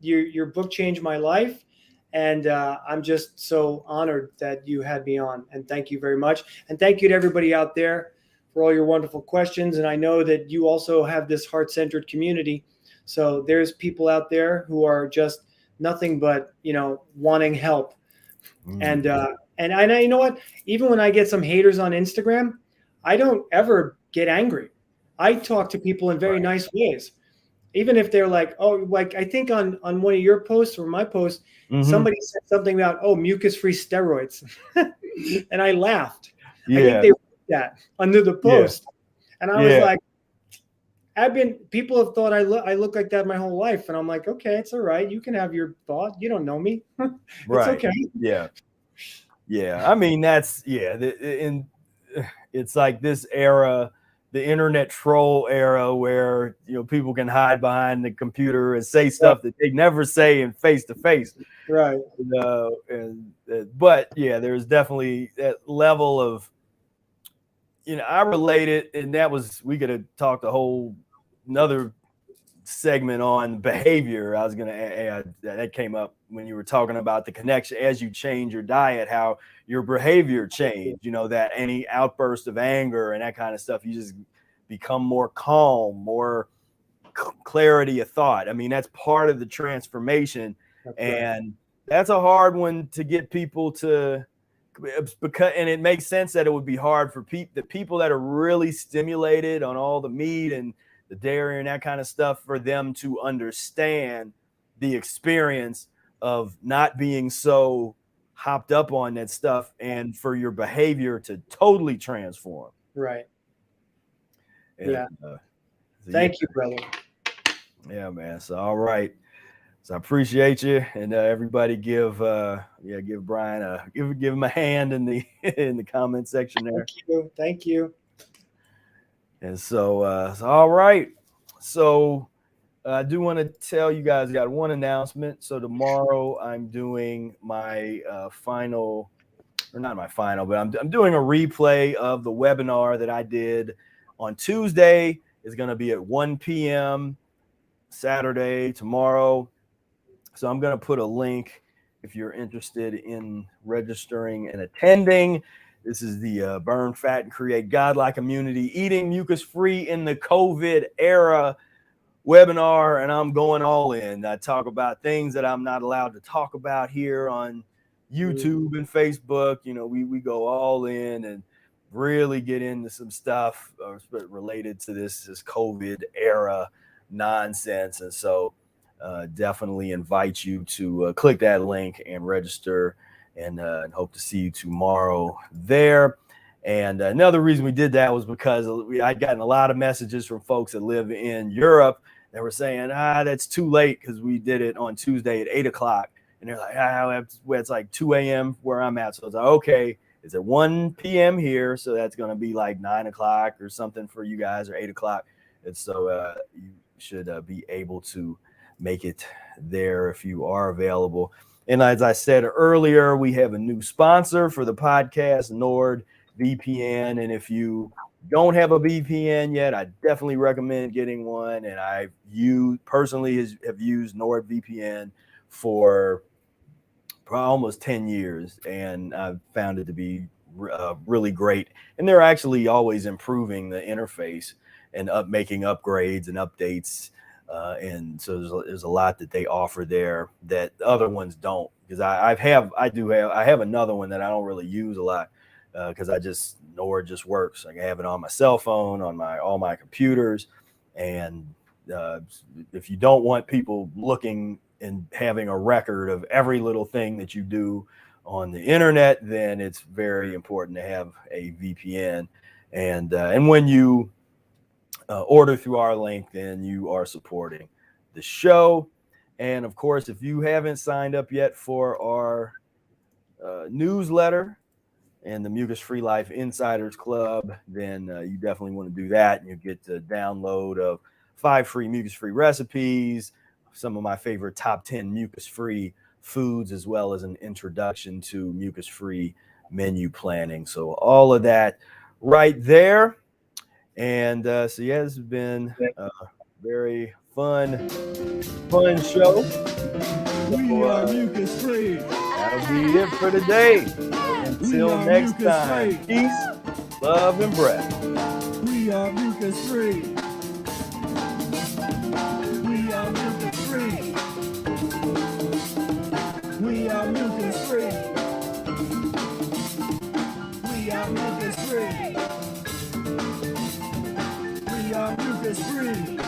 Your book changed my life. And I'm just so honored that you had me on. And thank you very much. And thank you to everybody out there for all your wonderful questions. And I know that you also have this heart-centered community. So there's people out there who are just nothing but, wanting help. And I know what? Even when I get some haters on Instagram, I don't ever get angry. I talk to people in very nice ways. even if they're like, oh, like I think on one of your posts or my post, somebody said something about, oh, mucus-free steroids. And I laughed. I think they wrote that under the post. And I was like, people have thought I look like that my whole life. And I'm like, okay, it's all right. You can have your thought. You don't know me. It's okay. Yeah. Yeah. I mean, that's, and it's like this era, the internet troll era, where, you know, people can hide behind the computer and say stuff that they never say in face to face. Right. But yeah, there's definitely that level of, you know, I relate it, and we could have talked a whole another segment on behavior. I was gonna add that came up when you were talking about the connection as you change your diet, how your behavior changed. You know, that any outburst of anger and that kind of stuff, you just become more calm, more clarity of thought. I mean, that's part of the transformation, and that's a hard one to get people to. And it makes sense that it would be hard for the people that are really stimulated on all the meat and the dairy and that kind of stuff, for them to understand the experience of not being so hopped up on that stuff, and for your behavior to totally transform. Right. And, Thank you, brother. Yeah, man. So, all right. So I appreciate you, and everybody give Bryan give him a hand in the comment section there. Thank you. And so all right. So I do want to tell you guys, got one announcement. So tomorrow I'm doing my final, or not my final, but I'm doing a replay of the webinar that I did on Tuesday. It's going to be at 1 p.m. Saturday, tomorrow. So I'm going to put a link if you're interested in registering and attending. This is the Burn Fat and Create Godlike Immunity, Eating Mucus-free in the COVID Era webinar, and I'm going all in. I talk about things that I'm not allowed to talk about here on YouTube and Facebook. You know, we go all in and really get into some stuff related to this COVID era nonsense. And so definitely invite you to click that link and register, and hope to see you tomorrow there. And another reason we did that was because I'd gotten a lot of messages from folks that live in Europe that were saying, that's too late, because we did it on Tuesday at 8 o'clock. And they're like, it's like 2 a.m. where I'm at. So it's like, okay, it's at 1 p.m. here. So that's going to be like 9 o'clock or something for you guys, or 8 o'clock. And so you should be able to make it there if you are available. And as I said earlier, we have a new sponsor for the podcast, NordVPN. And if you don't have a VPN yet, I definitely recommend getting one. And I personally have used NordVPN for almost 10 years, and I've found it to be really great. And they're actually always improving the interface and making upgrades and updates. And so there's a lot that they offer there that other ones don't, because I have another one that I don't really use a lot, because Nord just works. Like, I have it on my cell phone, on all my computers. And if you don't want people looking and having a record of every little thing that you do on the internet, then it's very important to have a VPN. And when you order through our link, then you are supporting the show. And of course, if you haven't signed up yet for our newsletter and the Mucus-free Life Insiders Club, then you definitely want to do that. And you get the download of 5 free mucus-free recipes, some of my favorite top 10 mucus-free foods, as well as an introduction to mucus-free menu planning. So all of that right there. And so yeah, this has been a very fun show. We are mucus-free. That'll be it for today. Until next time, peace, love, and breath. We are mucus-free. We are mucus-free. We are mucus-free. We are mucus-free. We are mucus-free.